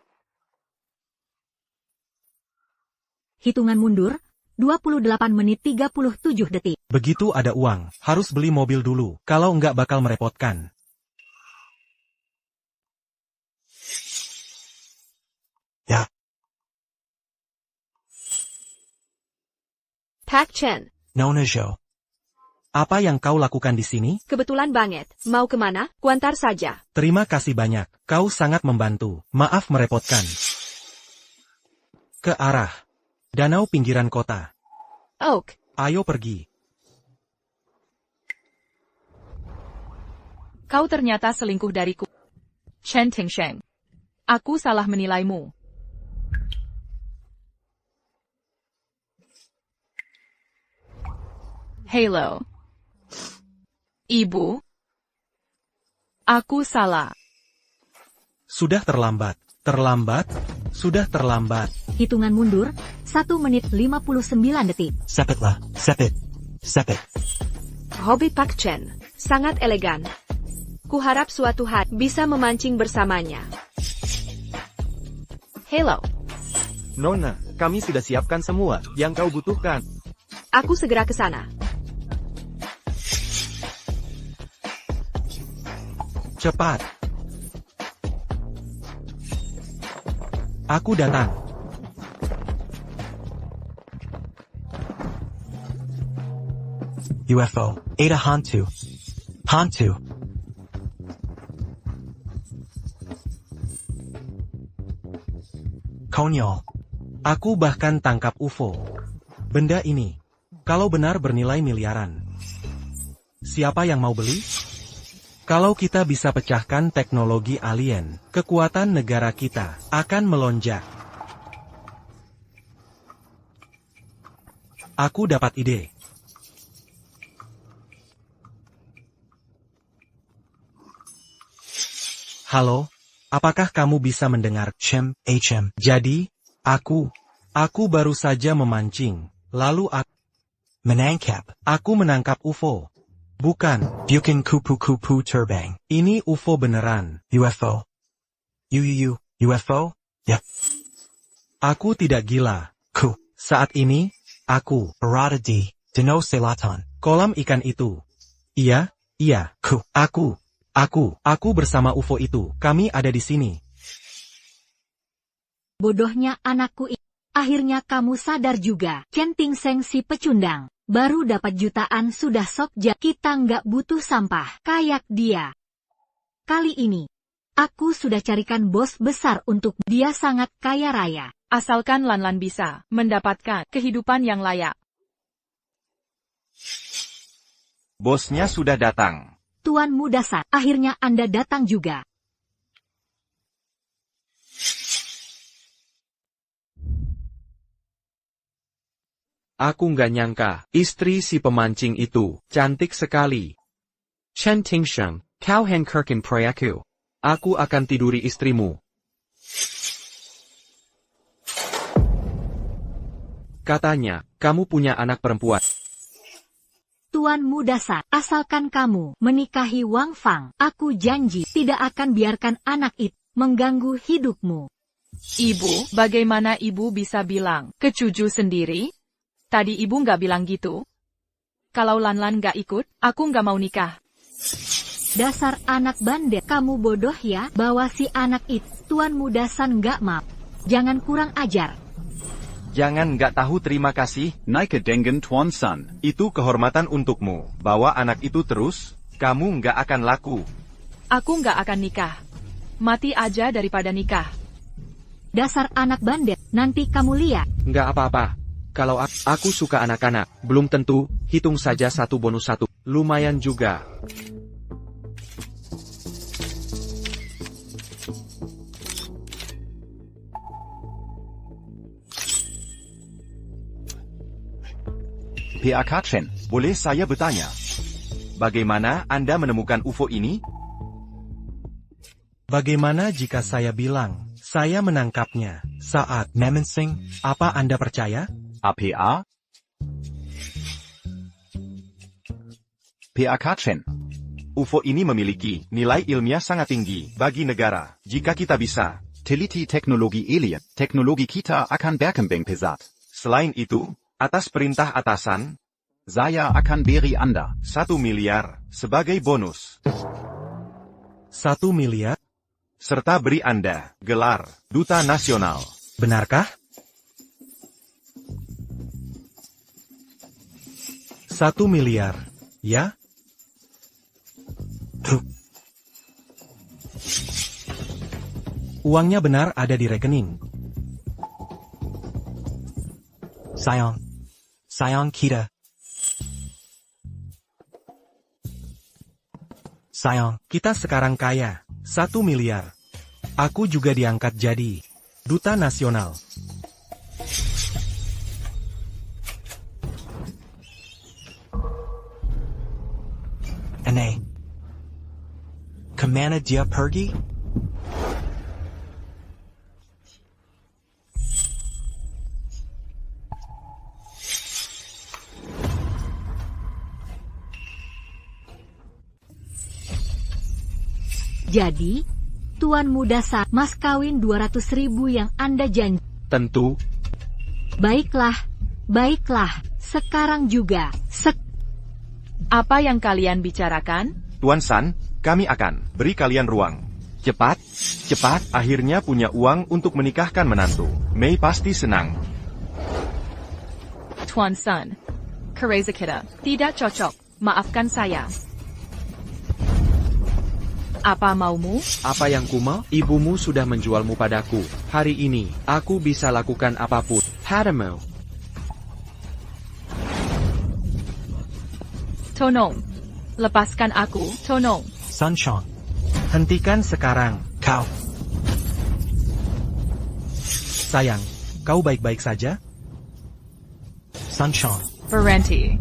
Hitungan mundur, 28 menit 37 detik. Begitu ada uang, harus beli mobil dulu. Kalau enggak bakal merepotkan. ya, Pak Chen, Nona Jo, Apa yang kau lakukan di sini? kebetulan banget. Mau kemana? Kuantar saja. Terima kasih banyak. Kau sangat membantu. Maaf merepotkan. Ke arah danau pinggiran kota. Oak, Ayo pergi. Kau ternyata selingkuh dariku. Chen Tingsheng. Aku salah menilaimu. Halo. Ibu. Aku salah. Sudah terlambat. Terlambat? Sudah terlambat. Hitungan mundur, 1 menit 59 detik. sepetlah, sepet, sepet. hobi Pak Chen. Sangat elegan. Kuharap suatu hari bisa memancing bersamanya. Hello. Nona, kami sudah siapkan semua yang kau butuhkan. Aku segera ke sana. Cepat. Aku datang. UFO, Ada Hantu. Hantu. Konyol. Aku bahkan tangkap UFO. Benda ini, kalau benar bernilai miliaran. Siapa yang mau beli? Kalau kita bisa pecahkan teknologi alien, kekuatan negara kita akan melonjak. Aku dapat ide. Halo, apakah kamu bisa mendengar? Chem, HM. Jadi, aku baru saja memancing, lalu Menangkap. aku menangkap UFO. Bukan, Bukan kupu-kupu terbang. ini UFO beneran. UFO. UFO? Ya. Aku tidak gila. Ku. Saat ini, aku Berada di Danau Selatan. kolam ikan itu. Iya, Ku. aku Aku bersama UFO itu. Kami ada di sini. Bodohnya anakku. Akhirnya kamu sadar juga. Chen Tingseng si pecundang. Baru dapat jutaan sudah sok kita nggak butuh sampah. Kayak dia. Kali ini, aku sudah carikan bos besar untuk dia sangat kaya raya. Asalkan Lanlan bisa mendapatkan kehidupan yang layak. Bosnya sudah datang. Tuan Muda San, akhirnya Anda datang juga. Aku nggak nyangka, istri si pemancing itu, cantik sekali. Chen Tingseng, kau Kirkin pray aku. Aku akan tiduri istrimu. Katanya, kamu punya anak perempuan. Tuan Muda San, asalkan kamu menikahi Wang Fang, aku janji tidak akan biarkan anak itu mengganggu hidupmu. Ibu, bagaimana ibu bisa bilang ke cucu sendiri? Tadi ibu nggak bilang gitu. Kalau Lanlan nggak ikut, aku nggak mau nikah. Dasar anak bandel, kamu bodoh ya, bawa si anak itu. Tuan Muda San nggak mau. Jangan kurang ajar. Jangan nggak tahu terima kasih. Naike Dengen Tuan San. Itu kehormatan untukmu. Bawa anak itu terus, kamu nggak akan laku. Aku nggak akan nikah. Mati aja daripada nikah. Dasar anak bandel, nanti kamu lihat. Nggak apa-apa. Kalau aku suka anak-anak, belum tentu, hitung saja 1 bonus 1. Lumayan juga. PAK Chen, boleh saya bertanya? Bagaimana Anda menemukan UFO ini? Bagaimana jika saya bilang, saya menangkapnya saat Memensing, apa Anda percaya? APA? PAK Chen. UFO ini memiliki nilai ilmiah sangat tinggi bagi negara. Jika kita bisa, teliti teknologi alien, teknologi kita akan berkembang pesat. Selain itu, atas perintah atasan, saya akan beri Anda 1 miliar sebagai bonus. 1 miliar? Serta beri Anda gelar Duta Nasional. Benarkah? 1 miliar, ya? Uangnya benar ada di rekening. Sayang kita. Sayang, kita sekarang kaya. 1 miliar. Aku juga diangkat jadi Duta Nasional. Aneh. Kemana dia pergi? Jadi, Tuan Muda San, mas kawin 200.000 yang Anda janji. Tentu. Baiklah, sekarang juga. Apa yang kalian bicarakan? Tuan San, kami akan beri kalian ruang. Cepat, akhirnya punya uang untuk menikahkan menantu. Mei pasti senang. Tuan San, kereza kita tidak cocok. Maafkan saya. Apa maumu? Apa yang kumau? Ibumu sudah menjualmu padaku. Hari ini, aku bisa lakukan apapun. Padamu. Tonong. Lepaskan aku, Tonong. Sunshine. Hentikan sekarang. Kau. Sayang, kau baik-baik saja? Sunshine. Berhenti.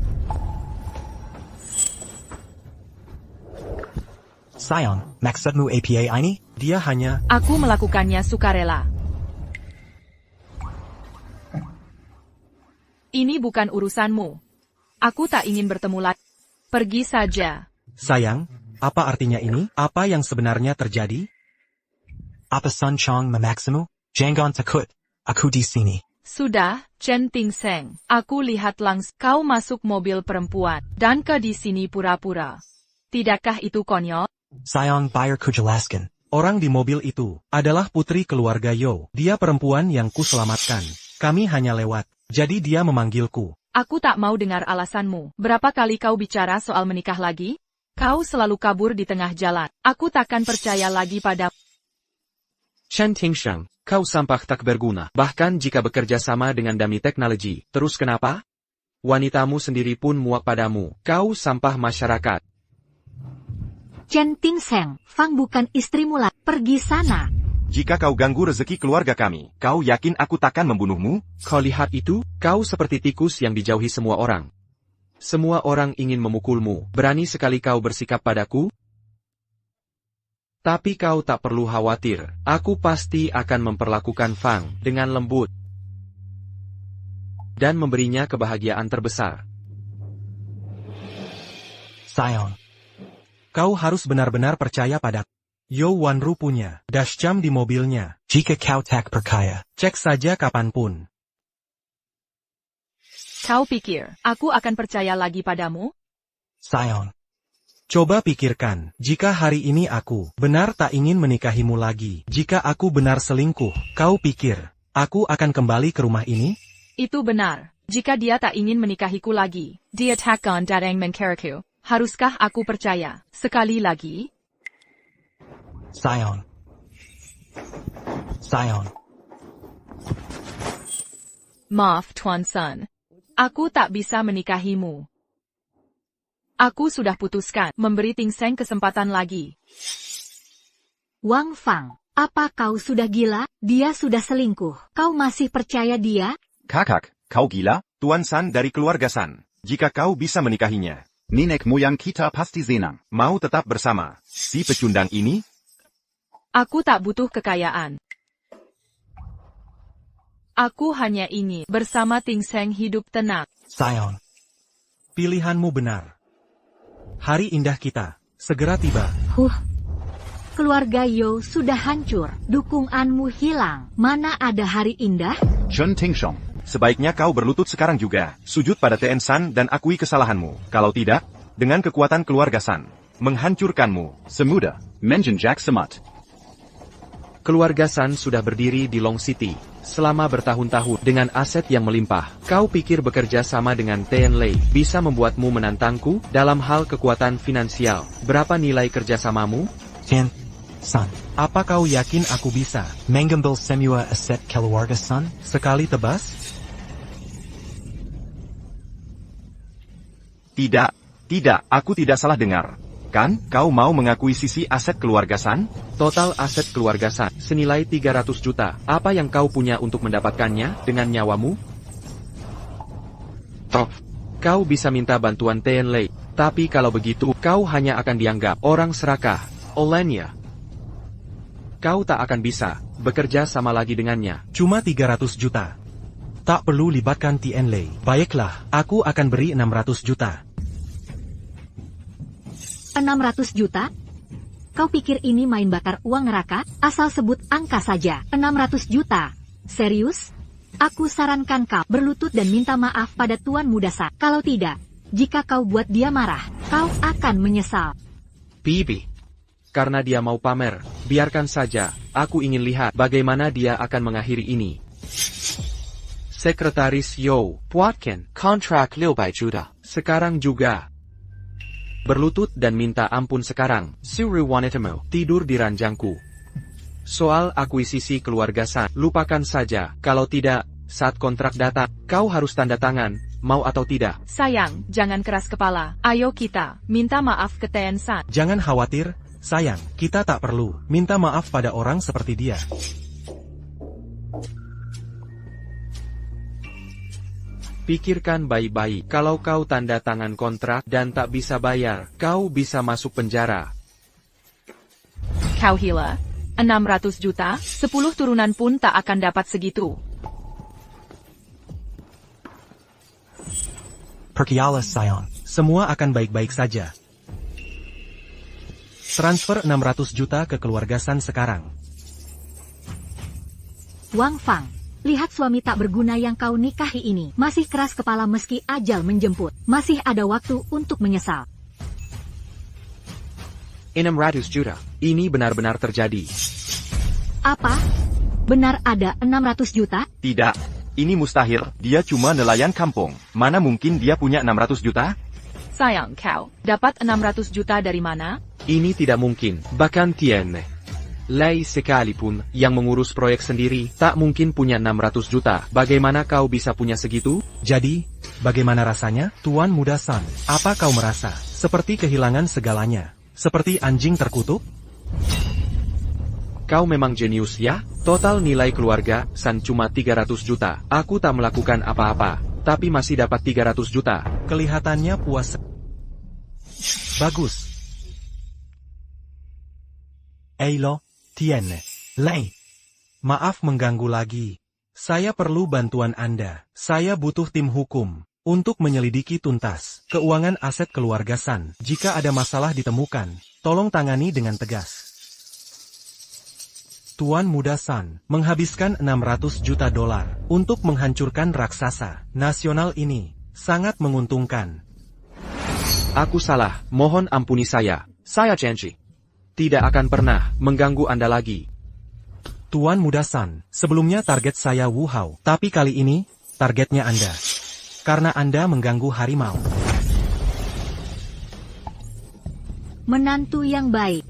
Sayang, maksudmu APA ini? Dia hanya... Aku melakukannya sukarela. Ini bukan urusanmu. Aku tak ingin bertemu lagi. Pergi saja. Sayang, apa artinya ini? Apa yang sebenarnya terjadi? Apa Sunshine memaksimu? Jangan takut. Aku di sini. Sudah, Chen Tingseng. Aku lihat langsung kau masuk mobil perempuan dan ke di sini pura-pura. Tidakkah itu konyol? Sion Bayer Kujelaskan. Orang di mobil itu adalah putri keluarga Yo. Dia perempuan yang kuselamatkan. Kami hanya lewat, jadi dia memanggilku. Aku tak mau dengar alasanmu. Berapa kali kau bicara soal menikah lagi? Kau selalu kabur di tengah jalan. Aku takkan percaya lagi pada... Chen Tingsheng, kau sampah tak berguna. Bahkan jika bekerja sama dengan Dami Teknologi, terus kenapa? Wanitamu sendiri pun muak padamu. Kau sampah masyarakat. Chen Tingsheng, Fang bukan istrimu lah. Pergi sana. Jika kau ganggu rezeki keluarga kami, kau yakin aku takkan membunuhmu? Kau lihat itu? Kau seperti tikus yang dijauhi semua orang. Semua orang ingin memukulmu. Berani sekali kau bersikap padaku? Tapi kau tak perlu khawatir. Aku pasti akan memperlakukan Fang dengan lembut dan memberinya kebahagiaan terbesar. Sion. Kau harus benar-benar percaya padaku. Yo Wanru punya dashcam di mobilnya. Jika kau tak percaya, Cek saja kapanpun. Kau pikir, aku akan percaya lagi padamu? Sion. Coba pikirkan, jika hari ini aku benar tak ingin menikahimu lagi. Jika aku benar selingkuh, kau pikir, aku akan kembali ke rumah ini? Itu benar. Jika dia tak ingin menikahiku lagi, dia takkan datang mencariku. Haruskah aku percaya? Sekali lagi? Sion. Sion. Maaf Tuan Sun. Aku tak bisa menikahimu. Aku sudah putuskan memberi Tingsheng kesempatan lagi. Wang Fang, apa kau sudah gila? Dia sudah selingkuh. Kau masih percaya dia? Kakak, kau gila? Tuan San dari keluarga San. Jika kau bisa menikahinya, Nenek moyang kita pasti senang. mau tetap bersama si pecundang ini? Aku tak butuh kekayaan. Aku hanya ingin bersama Tingsheng hidup tenang. Sion. Pilihanmu benar. Hari indah kita segera tiba. Keluarga Yo sudah hancur. Dukunganmu hilang. Mana ada hari indah? Chen Tingsheng. Sebaiknya kau berlutut sekarang juga. Sujud pada TN San dan akui kesalahanmu. Kalau tidak, dengan kekuatan keluarga San, menghancurkanmu. Semudah. Menjenjak semat. Keluarga San sudah berdiri di Long City selama bertahun-tahun dengan aset yang melimpah. Kau pikir bekerja sama dengan Tian Lei bisa membuatmu menantangku dalam hal kekuatan finansial? Berapa nilai kerjasamamu? Tian San. Apa kau yakin aku bisa Mengambil semua aset keluarga Sun? sekali tebas? Tidak, aku tidak salah dengar. Kan, kau mau mengakui sisi aset keluarga San? Total aset keluarga San senilai 300 juta. Apa yang kau punya untuk mendapatkannya dengan nyawamu? Kau bisa minta bantuan Tian Lei, tapi kalau begitu, kau hanya akan dianggap orang serakah olehnya. Kau tak akan bisa bekerja sama lagi dengannya. Cuma 300 juta. Tak perlu libatkan Tian Lei. Baiklah, aku akan beri 600 juta. 600 juta? Kau pikir ini main bakar uang neraka? Asal sebut angka saja. 600 juta. Serius? Aku sarankan kau berlutut dan minta maaf pada Tuan Muda Sa. Kalau tidak, jika kau buat dia marah, kau akan menyesal. Bibi. Karena dia mau pamer, biarkan saja. Aku ingin lihat bagaimana dia akan mengakhiri ini. Sekretaris Yo, buatkan kontrak 600 juta. Sekarang juga. Berlutut dan minta ampun sekarang. Suruh wanitamu tidur di ranjangku. Soal akuisisi keluarga San, lupakan saja. Kalau tidak, saat kontrak datang, kau harus tanda tangan, mau atau tidak. Sayang, jangan keras kepala. Ayo kita minta maaf ke Tian San. Jangan khawatir, sayang, kita tak perlu minta maaf pada orang seperti dia. Pikirkan baik-baik, kalau kau tanda tangan kontrak dan tak bisa bayar, kau bisa masuk penjara. Kau gila? 600 juta, 10 turunan pun tak akan dapat segitu. Percayalah Sion. Semua akan baik-baik saja. Transfer 600 juta ke keluarga San sekarang. Wang Fang. Lihat suami tak berguna yang kau nikahi ini. Masih keras kepala meski ajal menjemput. Masih ada waktu untuk menyesal. 600 juta. Ini benar-benar terjadi. Apa? Benar ada 600 juta? Tidak. Ini mustahil, dia cuma nelayan kampung. Mana mungkin dia punya 600 juta? Sayang kau, dapat 600 juta dari mana? Ini tidak mungkin, bahkan Tian Lei sekalipun, yang mengurus proyek sendiri, tak mungkin punya 600 juta. Bagaimana kau bisa punya segitu? Jadi, bagaimana rasanya, Tuan Muda Sun? Apa kau merasa seperti kehilangan segalanya? Seperti anjing terkutuk? Kau memang jenius ya? Total nilai keluarga Sun cuma 300 juta. Aku tak melakukan apa-apa, tapi masih dapat 300 juta. Kelihatannya puas. Bagus. Eilo, Tian Lei. Maaf mengganggu lagi. Saya perlu bantuan Anda. Saya butuh tim hukum untuk menyelidiki tuntas keuangan aset keluarga Sun. Jika ada masalah ditemukan, tolong tangani dengan tegas. Tuan Muda Sun menghabiskan 600 juta dolar untuk menghancurkan raksasa nasional ini. Sangat menguntungkan. Aku salah, mohon ampuni saya. Saya janji tidak akan pernah mengganggu Anda lagi. Tuan Muda Sun, sebelumnya target saya Wu Hao, tapi kali ini, targetnya Anda. Karena Anda mengganggu harimau. Menantu yang baik.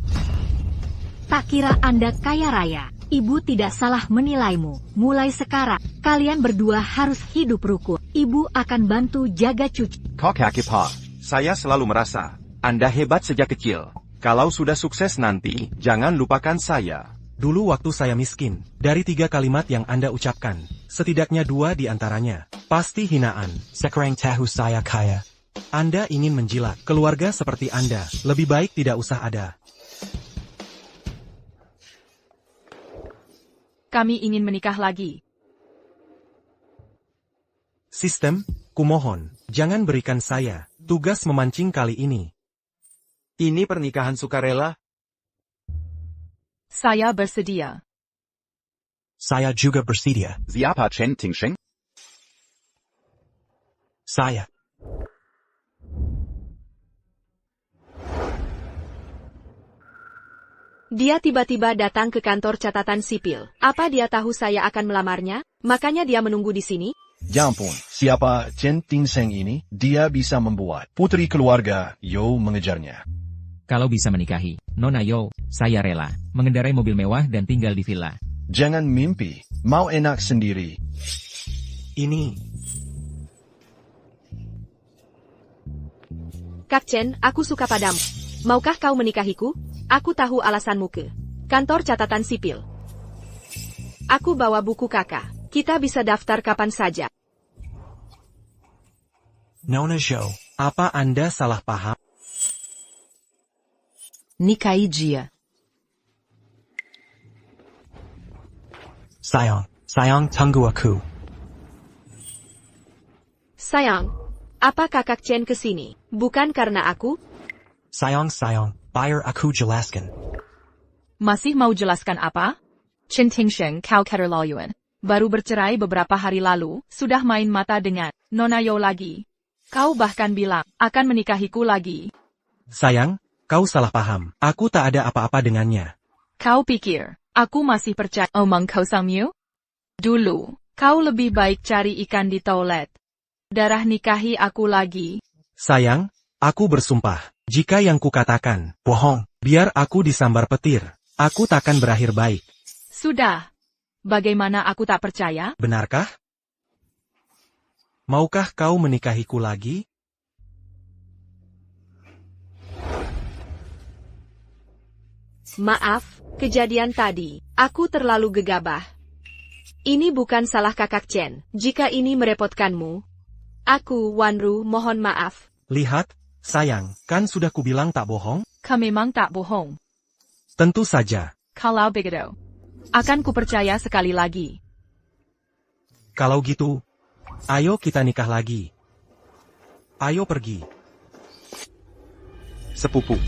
Tak kira Anda kaya raya. Ibu tidak salah menilaimu. Mulai sekarang, kalian berdua harus hidup rukun. Ibu akan bantu jaga cucu. Kakek Pa, saya selalu merasa Anda hebat sejak kecil. Kalau sudah sukses nanti, jangan lupakan saya. Dulu waktu saya miskin, dari 3 kalimat yang Anda ucapkan, setidaknya 2 di antaranya, pasti hinaan. Sekarang tahu saya kaya. Anda ingin menjilat keluarga seperti Anda, lebih baik tidak usah ada. Kami ingin menikah lagi. Sistem, kumohon, jangan berikan saya tugas memancing kali ini. Ini pernikahan sukarela? Saya bersedia. Saya juga bersedia. Siapa Chen Tingsheng? Saya. Dia tiba-tiba datang ke kantor catatan sipil. Apa dia tahu saya akan melamarnya? Makanya dia menunggu di sini? Ya ampun, siapa Chen Tingsheng ini? Dia bisa membuat putri keluarga Yo mengejarnya. Kalau bisa menikahi Nona Yo, saya rela mengendarai mobil mewah dan tinggal di villa. Jangan mimpi, mau enak sendiri. Ini. Kak Chen, aku suka padamu. Maukah kau menikahiku? Aku tahu alasanmu ke kantor catatan sipil. Aku bawa buku kakak. Kita bisa daftar kapan saja. Nona Zhou. Apa Anda salah paham? Nikahi dia. Sayang tunggu aku. Sayang, apa kakak Chen kesini? Bukan karena aku? Sayang, biar aku jelaskan. Masih mau jelaskan apa? Chen Tingsheng kau keterlaluan. Baru bercerai beberapa hari lalu, sudah main mata dengan Nona Yo lagi. Kau bahkan bilang, akan menikahiku lagi. Sayang, kau salah paham. Aku tak ada apa-apa dengannya. Kau pikir, aku masih percaya omong kosongmu? Dulu, kau lebih baik cari ikan di toilet. Darah nikahi aku lagi. Sayang, aku bersumpah, jika yang kukatakan bohong, biar aku disambar petir, aku takkan berakhir baik. Sudah. Bagaimana aku tak percaya? Benarkah? Maukah kau menikahiku lagi? Maaf, kejadian tadi, aku terlalu gegabah. Ini bukan salah kakak Chen. Jika ini merepotkanmu, aku, Wanru, mohon maaf. Lihat, sayang, kan sudah kubilang tak bohong? Kau memang tak bohong. Tentu saja. Kalau begitu, akan kupercaya sekali lagi. Kalau gitu, ayo kita nikah lagi. Ayo pergi. Sepupu,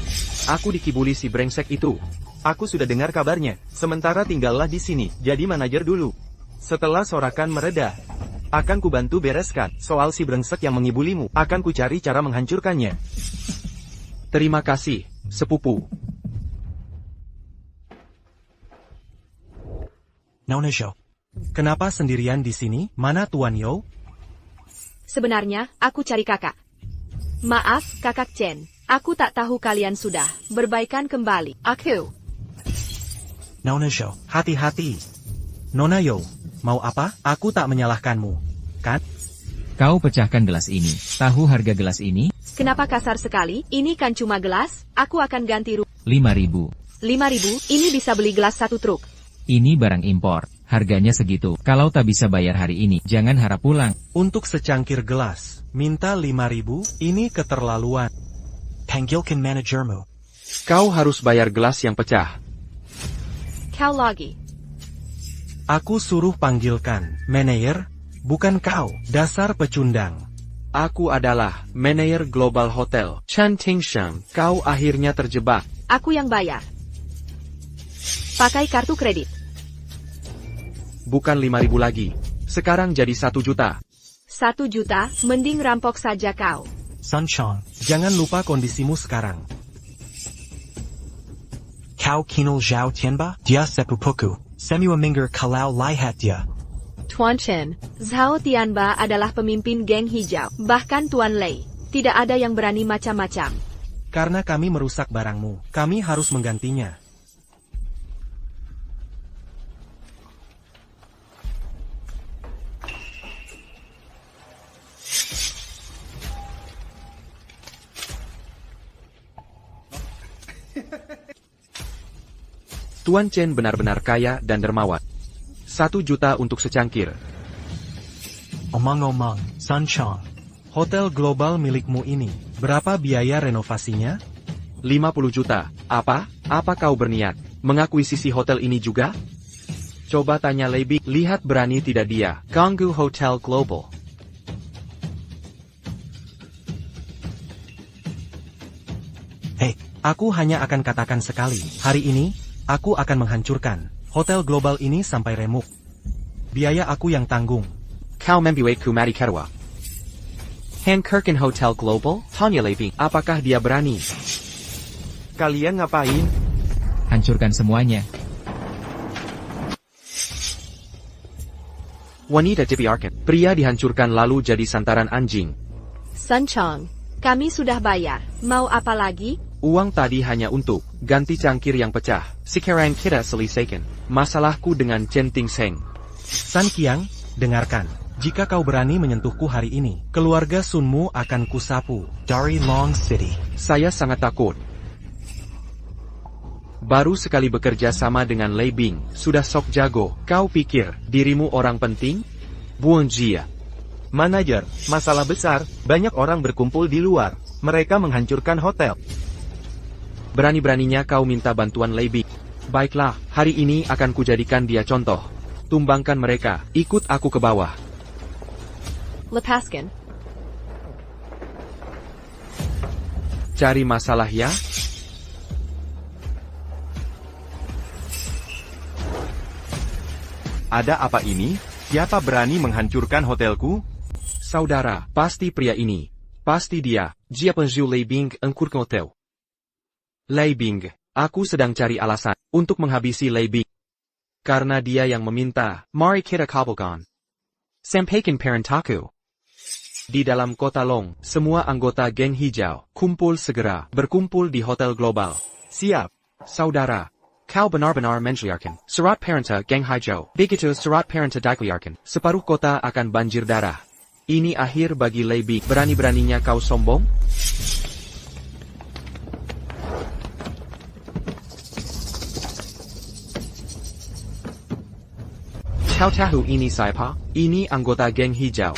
aku dikibuli si brengsek itu. Aku sudah dengar kabarnya, sementara tinggallah di sini, jadi manajer dulu. Setelah sorakan mereda, akan kubantu bereskan soal si brengsek yang mengibulimu. Akan ku cari cara menghancurkannya. Terima kasih, sepupu. Nona Zhou. Kenapa sendirian di sini? Mana Tuan Yo? Sebenarnya, aku cari kakak. Maaf, kakak Chen. Aku tak tahu kalian sudah berbaikan kembali. Aku. Nona Zhou. Hati-hati. Nona Yo, mau apa? Aku tak menyalahkanmu. Kan? Kau pecahkan gelas ini. Tahu harga gelas ini? Kenapa kasar sekali? Ini kan cuma gelas. Aku akan ganti 5.000. 5.000, ini bisa beli gelas 1 truk. Ini barang impor. Harganya segitu. Kalau tak bisa bayar hari ini, jangan harap pulang. Untuk secangkir gelas, minta 5.000, ini keterlaluan. Panggilkan manajermu. Kau harus bayar gelas yang pecah. Kau lagi. Aku suruh panggilkan manajer, bukan kau, dasar pecundang. Aku adalah manajer Global Hotel, Chen Tingsheng. Kau akhirnya terjebak. Aku yang bayar. Pakai kartu kredit. Bukan 5.000 lagi. Sekarang jadi 1 juta. 1 juta, mending rampok saja kau. Sunshine. Jangan lupa kondisimu sekarang. Kau kinul Zhao Tianba? Dia sepupuku. Semua minggu kalau lihat dia. Tuan Chen, Zhao Tianba adalah pemimpin geng hijau. Bahkan Tuan Lei. Tidak ada yang berani macam-macam. Karena kami merusak barangmu, kami harus menggantinya. Tuan Chen benar-benar kaya dan dermawan. 1 juta untuk secangkir. Omong-omong, Sunshine. Hotel global milikmu ini, berapa biaya renovasinya? 50 juta. Apa? Apa kau berniat mengakuisisi hotel ini juga? Coba tanya Leibi, lihat berani tidak dia. Ganggu Hotel Global. Hei, aku hanya akan katakan sekali, hari ini, aku akan menghancurkan hotel global ini sampai remuk. Biaya aku yang tanggung. Kau membuatku mati kedua. Hankerken Hotel Global, Tanya Leibi, apakah dia berani? Kalian ngapain? Hancurkan semuanya. Wanita dibiarkan. Pria dihancurkan lalu jadi santaran anjing. Sun Chong, kami sudah bayar. Mau apa lagi? Uang tadi hanya untuk ganti cangkir yang pecah. Sekarang kita selesaikan masalahku dengan Chen Tingsheng. San Qiang, dengarkan. Jika kau berani menyentuhku hari ini, keluarga Sunmu akan kusapu. Dari Long City. Saya sangat takut. Baru sekali bekerja sama dengan Lei Bing, sudah sok jago. Kau pikir dirimu orang penting? Buon Jia. Manajer, masalah besar, banyak orang berkumpul di luar. Mereka menghancurkan hotel. Berani-beraninya kau minta bantuan Lei Bing. Baiklah, hari ini akan kujadikan dia contoh. Tumbangkan mereka, ikut aku ke bawah. Lepaskan. Cari masalah ya? Ada apa ini? Siapa berani menghancurkan hotelku? Saudara, pasti pria ini. Pasti dia. Jia Penju Lei Bing engkur hotel. Lei Bing, aku sedang cari alasan untuk menghabisi Lei Bing. Karena dia yang meminta, mari kita kabulkan. Sampaikan parentaku. Di dalam kota Long, semua anggota geng hijau, kumpul segera, berkumpul di Hotel Global. Siap. Saudara, kau benar-benar menjeliarkan surat parenta geng hijau. Begitu surat parenta dikeluarkan, separuh kota akan banjir darah. Ini akhir bagi Lei Bing. Berani-beraninya kau sombong? Kau tahu ini siapa? Ini anggota geng hijau.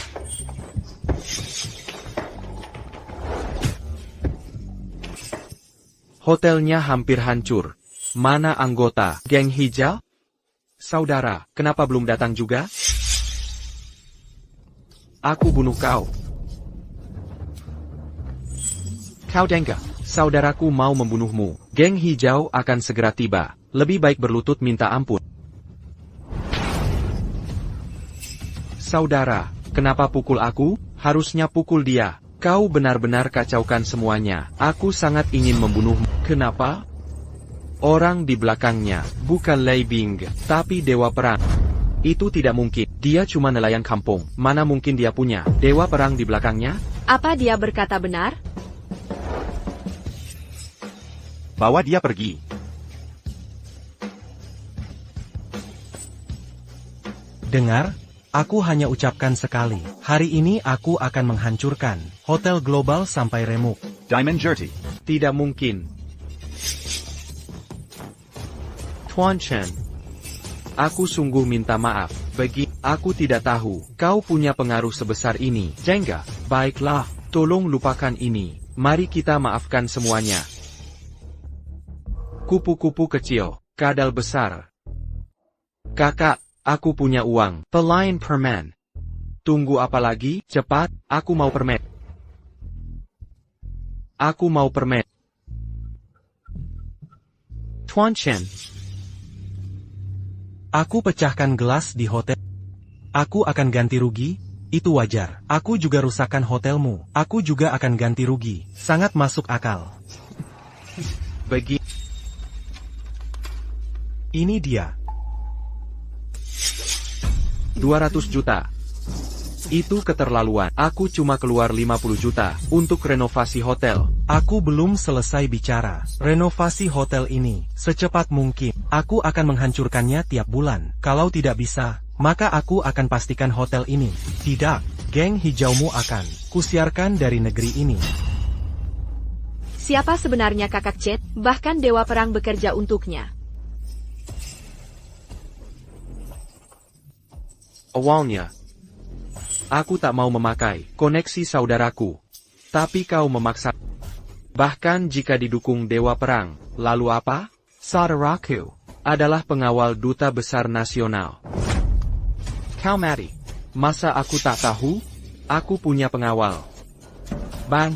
Hotelnya hampir hancur. Mana anggota geng hijau? Saudara, kenapa belum datang juga? Aku bunuh kau. Kau dengka, saudaraku mau membunuhmu. Geng hijau akan segera tiba. Lebih baik berlutut minta ampun. Saudara, kenapa pukul aku? Harusnya pukul dia. Kau benar-benar kacaukan semuanya. Aku sangat ingin membunuhmu. Kenapa? Orang di belakangnya, bukan Lei Bing, tapi Dewa Perang. Itu tidak mungkin. Dia cuma nelayan kampung. Mana mungkin dia punya dewa perang di belakangnya? Apa dia berkata benar? Bawa dia pergi. Dengar, aku hanya ucapkan sekali. Hari ini aku akan menghancurkan hotel global sampai remuk. Diamond Jerty. Tidak mungkin. Tuan Chen. Aku sungguh minta maaf. Aku tidak tahu. Kau punya pengaruh sebesar ini. Jengga. Baiklah, tolong lupakan ini. Mari kita maafkan semuanya. Kupu-kupu kecil. Kadal besar. Kakak, aku punya uang. Pelayan permen. Tunggu apa lagi? Cepat, aku mau permen. Aku mau permen. Tuan Chen. Aku pecahkan gelas di hotel. Aku akan ganti rugi, itu wajar. Aku juga rusakkan hotelmu. Aku juga akan ganti rugi. Sangat masuk akal. Ini dia. 200 juta. Itu keterlaluan. Aku cuma keluar 50 juta untuk renovasi hotel. Aku belum selesai bicara. Renovasi hotel ini secepat mungkin. Aku akan menghancurkannya tiap bulan. Kalau tidak bisa, maka aku akan pastikan hotel ini. Tidak, geng hijaumu akan kusiarkan dari negeri ini. Siapa sebenarnya kakak Chet? Bahkan dewa perang bekerja untuknya. Awalnya, aku tak mau memakai koneksi saudaraku. Tapi kau memaksa. Bahkan jika didukung dewa perang, lalu apa? Saudaraku adalah pengawal duta besar nasional. Kau mati. Masa aku tak tahu? Aku punya pengawal. Bang.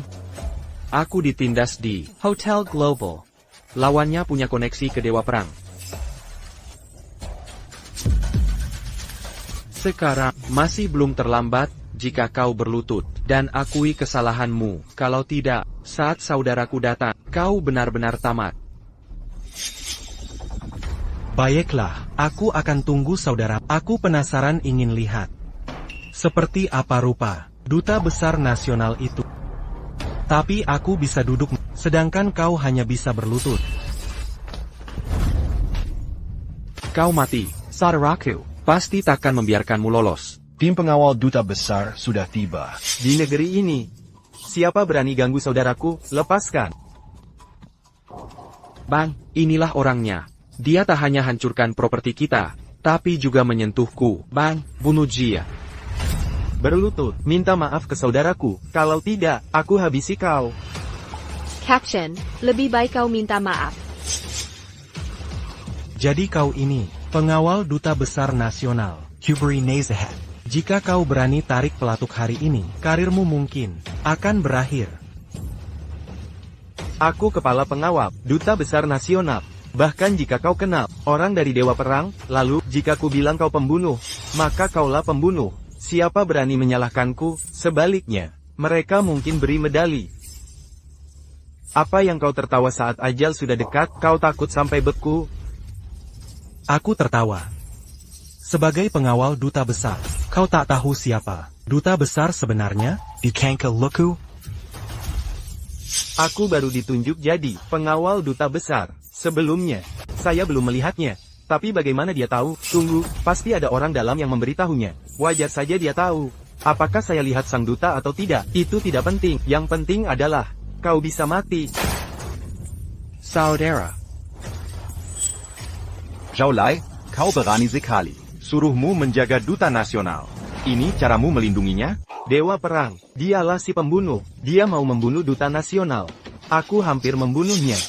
Aku ditindas di Hotel Global. Lawannya punya koneksi ke dewa perang. Sekarang, masih belum terlambat, jika kau berlutut, dan akui kesalahanmu. Kalau tidak, saat saudaraku datang, kau benar-benar tamat. Baiklah, aku akan tunggu saudara. Aku penasaran ingin lihat. Seperti apa rupa duta besar nasional itu. Tapi aku bisa duduk, sedangkan kau hanya bisa berlutut. Kau mati, saudaraku. Pasti takkan membiarkanmu lolos. Tim pengawal duta besar sudah tiba. Di negeri ini, siapa berani ganggu saudaraku? Lepaskan. Bang, inilah orangnya. Dia tak hanya hancurkan properti kita, tapi juga menyentuhku. Bang, bunuh dia. Berlutut, minta maaf ke saudaraku. Kalau tidak, aku habisi kau. Kak Chen, lebih baik kau minta maaf. Jadi kau ini pengawal duta besar nasional, Hubri Nazahat. Jika kau berani tarik pelatuk hari ini, karirmu mungkin akan berakhir. Aku kepala pengawal, duta besar nasional. Bahkan jika kau kenal orang dari dewa perang, lalu jika ku bilang kau pembunuh, maka kaulah pembunuh. Siapa berani menyalahkanku? Sebaliknya, mereka mungkin beri medali. Apa yang kau tertawa saat ajal sudah dekat? Kau takut sampai beku? Aku tertawa. Sebagai pengawal duta besar, kau tak tahu siapa duta besar sebenarnya? Bukankah Luku? Aku baru ditunjuk jadi pengawal duta besar. Sebelumnya, saya belum melihatnya. Tapi bagaimana dia tahu? Tunggu, pasti ada orang dalam yang memberitahunya. Wajar saja dia tahu. Apakah saya lihat sang duta atau tidak? Itu tidak penting. Yang penting adalah, kau bisa mati. Saudara. Zhao Lai, kau berani sekali. Suruhmu menjaga duta nasional. Ini caramu melindunginya? Dewa perang, dialah si pembunuh. Dia mau membunuh duta nasional. Aku hampir membunuhnya.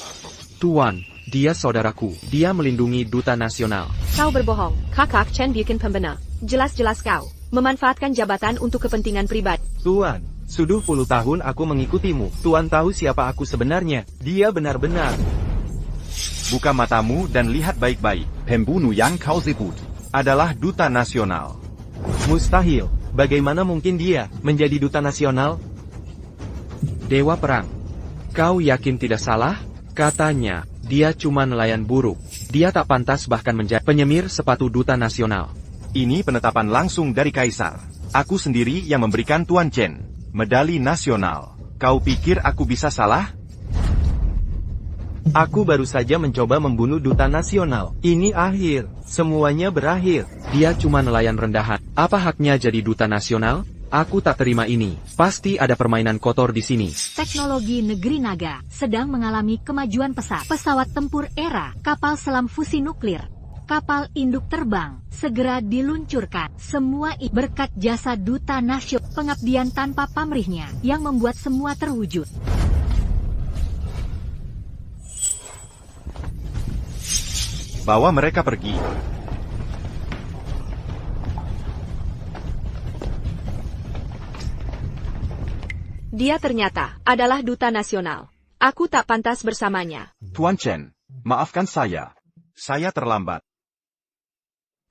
Tuan, dia saudaraku. Dia melindungi duta nasional. Kau berbohong, Kakak Chen bukan pembenar. Jelas-jelas kau memanfaatkan jabatan untuk kepentingan pribadi. Tuan, sudah puluh tahun aku mengikutimu. Tuan tahu siapa aku sebenarnya. Dia benar-benar. Buka matamu dan lihat baik-baik. Pembunuh yang kau sebut adalah duta nasional. Mustahil. Bagaimana mungkin dia menjadi duta nasional? Dewa perang. Kau yakin tidak salah? Katanya, dia cuma nelayan buruk. Dia tak pantas bahkan menjadi penyemir sepatu duta nasional. Ini penetapan langsung dari Kaisar. Aku sendiri yang memberikan Tuan Chen medali nasional. Kau pikir aku bisa salah? Aku baru saja mencoba membunuh duta nasional. Ini akhir. Semuanya berakhir. Dia cuma nelayan rendahan. Apa haknya jadi duta nasional? Aku tak terima ini. Pasti ada permainan kotor di sini. Teknologi negeri naga sedang mengalami kemajuan pesat. Pesawat tempur era, kapal selam fusi nuklir, kapal induk terbang, segera diluncurkan. Semua berkat jasa duta nasional, pengabdian tanpa pamrihnya, yang membuat semua terwujud. Bawa mereka pergi. Dia ternyata adalah duta nasional. Aku tak pantas bersamanya. Tuan Chen, maafkan saya. Saya terlambat.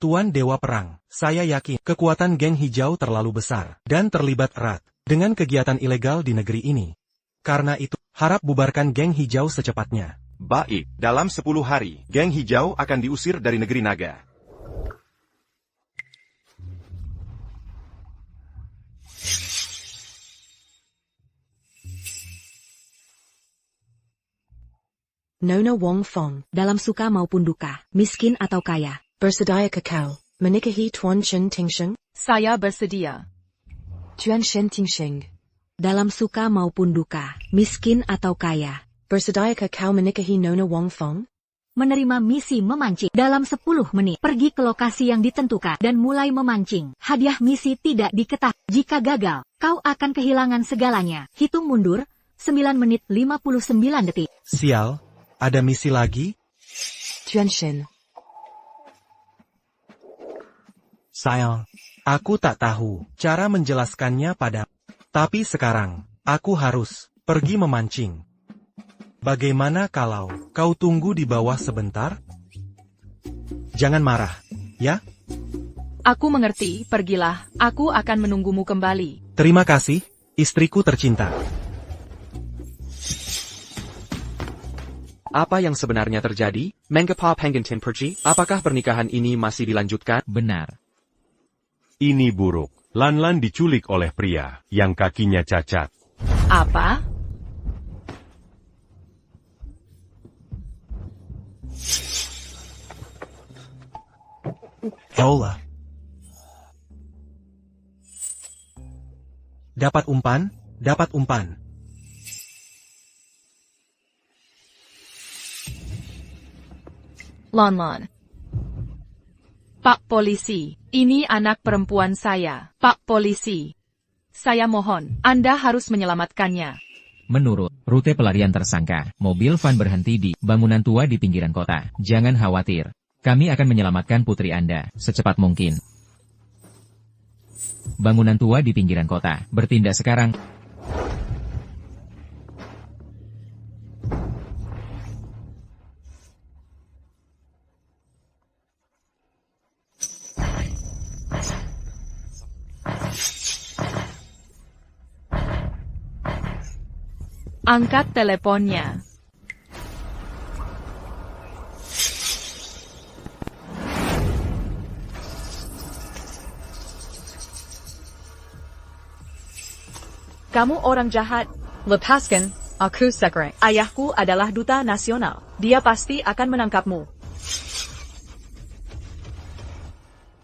Tuan Dewa Perang, saya yakin kekuatan geng hijau terlalu besar dan terlibat erat dengan kegiatan ilegal di negeri ini. Karena itu, harap bubarkan geng hijau secepatnya. Baik, dalam 10 hari, geng hijau akan diusir dari negeri naga. Nona Wong Fong, dalam suka maupun duka, miskin atau kaya, bersedia kekal, menikahi Tuan Chen Tingsheng? Saya bersedia. Tuan Chen Tingsheng. Dalam suka maupun duka, miskin atau kaya, bersedia kau menikahi Nona Wong Fong? Menerima misi memancing dalam 10 menit. Pergi ke lokasi yang ditentukan dan mulai memancing. Hadiah misi tidak diketahui. Jika gagal, kau akan kehilangan segalanya. Hitung mundur, 9 menit 59 detik. Sial, ada misi lagi? Tuan Shen. Sayang, aku tak tahu cara menjelaskannya pada. Tapi sekarang, aku harus pergi memancing. Bagaimana kalau kau tunggu di bawah sebentar? Jangan marah, ya? Aku mengerti, pergilah. Aku akan menunggumu kembali. Terima kasih, istriku tercinta. Apa yang sebenarnya terjadi? Mengapa Pengentin pergi? Apakah pernikahan ini masih dilanjutkan? Benar. Ini buruk. Lan-Lan diculik oleh pria yang kakinya cacat. Apa? Yola. Dapat umpan, dapat umpan. Lan-Lan. Pak Polisi, ini anak perempuan saya. Pak Polisi. Saya mohon, Anda harus menyelamatkannya. Menurut rute pelarian tersangka, mobil van berhenti di bangunan tua di pinggiran kota. Jangan khawatir. Kami akan menyelamatkan putri Anda secepat mungkin. Bangunan tua di pinggiran kota. Bertindak sekarang. Angkat teleponnya. Kamu orang jahat. Lepaskan, aku sekarang. Ayahku adalah duta nasional. Dia pasti akan menangkapmu.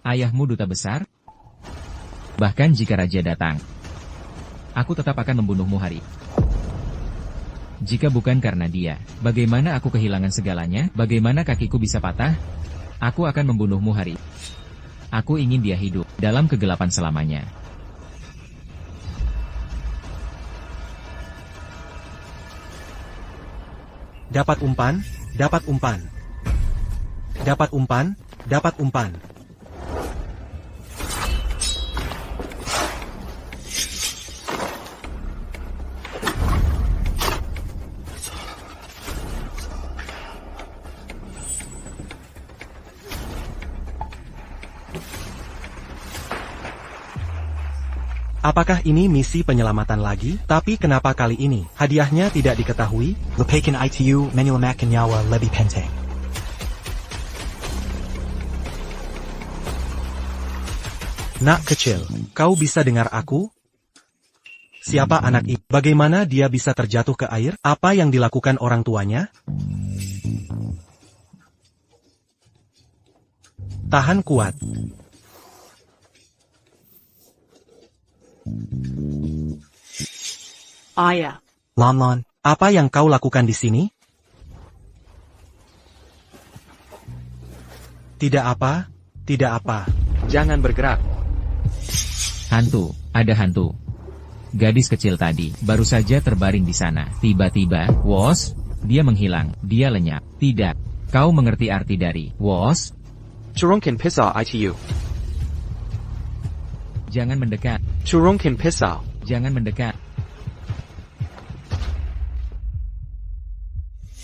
Ayahmu duta besar? Bahkan jika raja datang, aku tetap akan membunuhmu hari. Jika bukan karena dia, bagaimana aku kehilangan segalanya? Bagaimana kakiku bisa patah? Aku akan membunuhmu hari. Aku ingin dia hidup dalam kegelapan selamanya. Dapat umpan, dapat umpan. Dapat umpan, dapat umpan. Apakah ini misi penyelamatan lagi? Tapi kenapa kali ini hadiahnya tidak diketahui? Lepakan itu menyelamatkan nyawa lebih penting. Nak kecil, kau bisa dengar aku? Siapa anak itu? Bagaimana dia bisa terjatuh ke air? Apa yang dilakukan orang tuanya? Tahan kuat. Ayah. Lon Lon, Apa yang kau lakukan di sini? Tidak apa, tidak apa. Jangan bergerak. Hantu, ada hantu. Gadis kecil tadi, baru saja terbaring di sana. Tiba-tiba, wos, dia menghilang, dia lenyap. Tidak, kau mengerti arti dari wos? Churungkin pisau ITU. Jangan mendekat. Churungkin pisau. Jangan mendekat.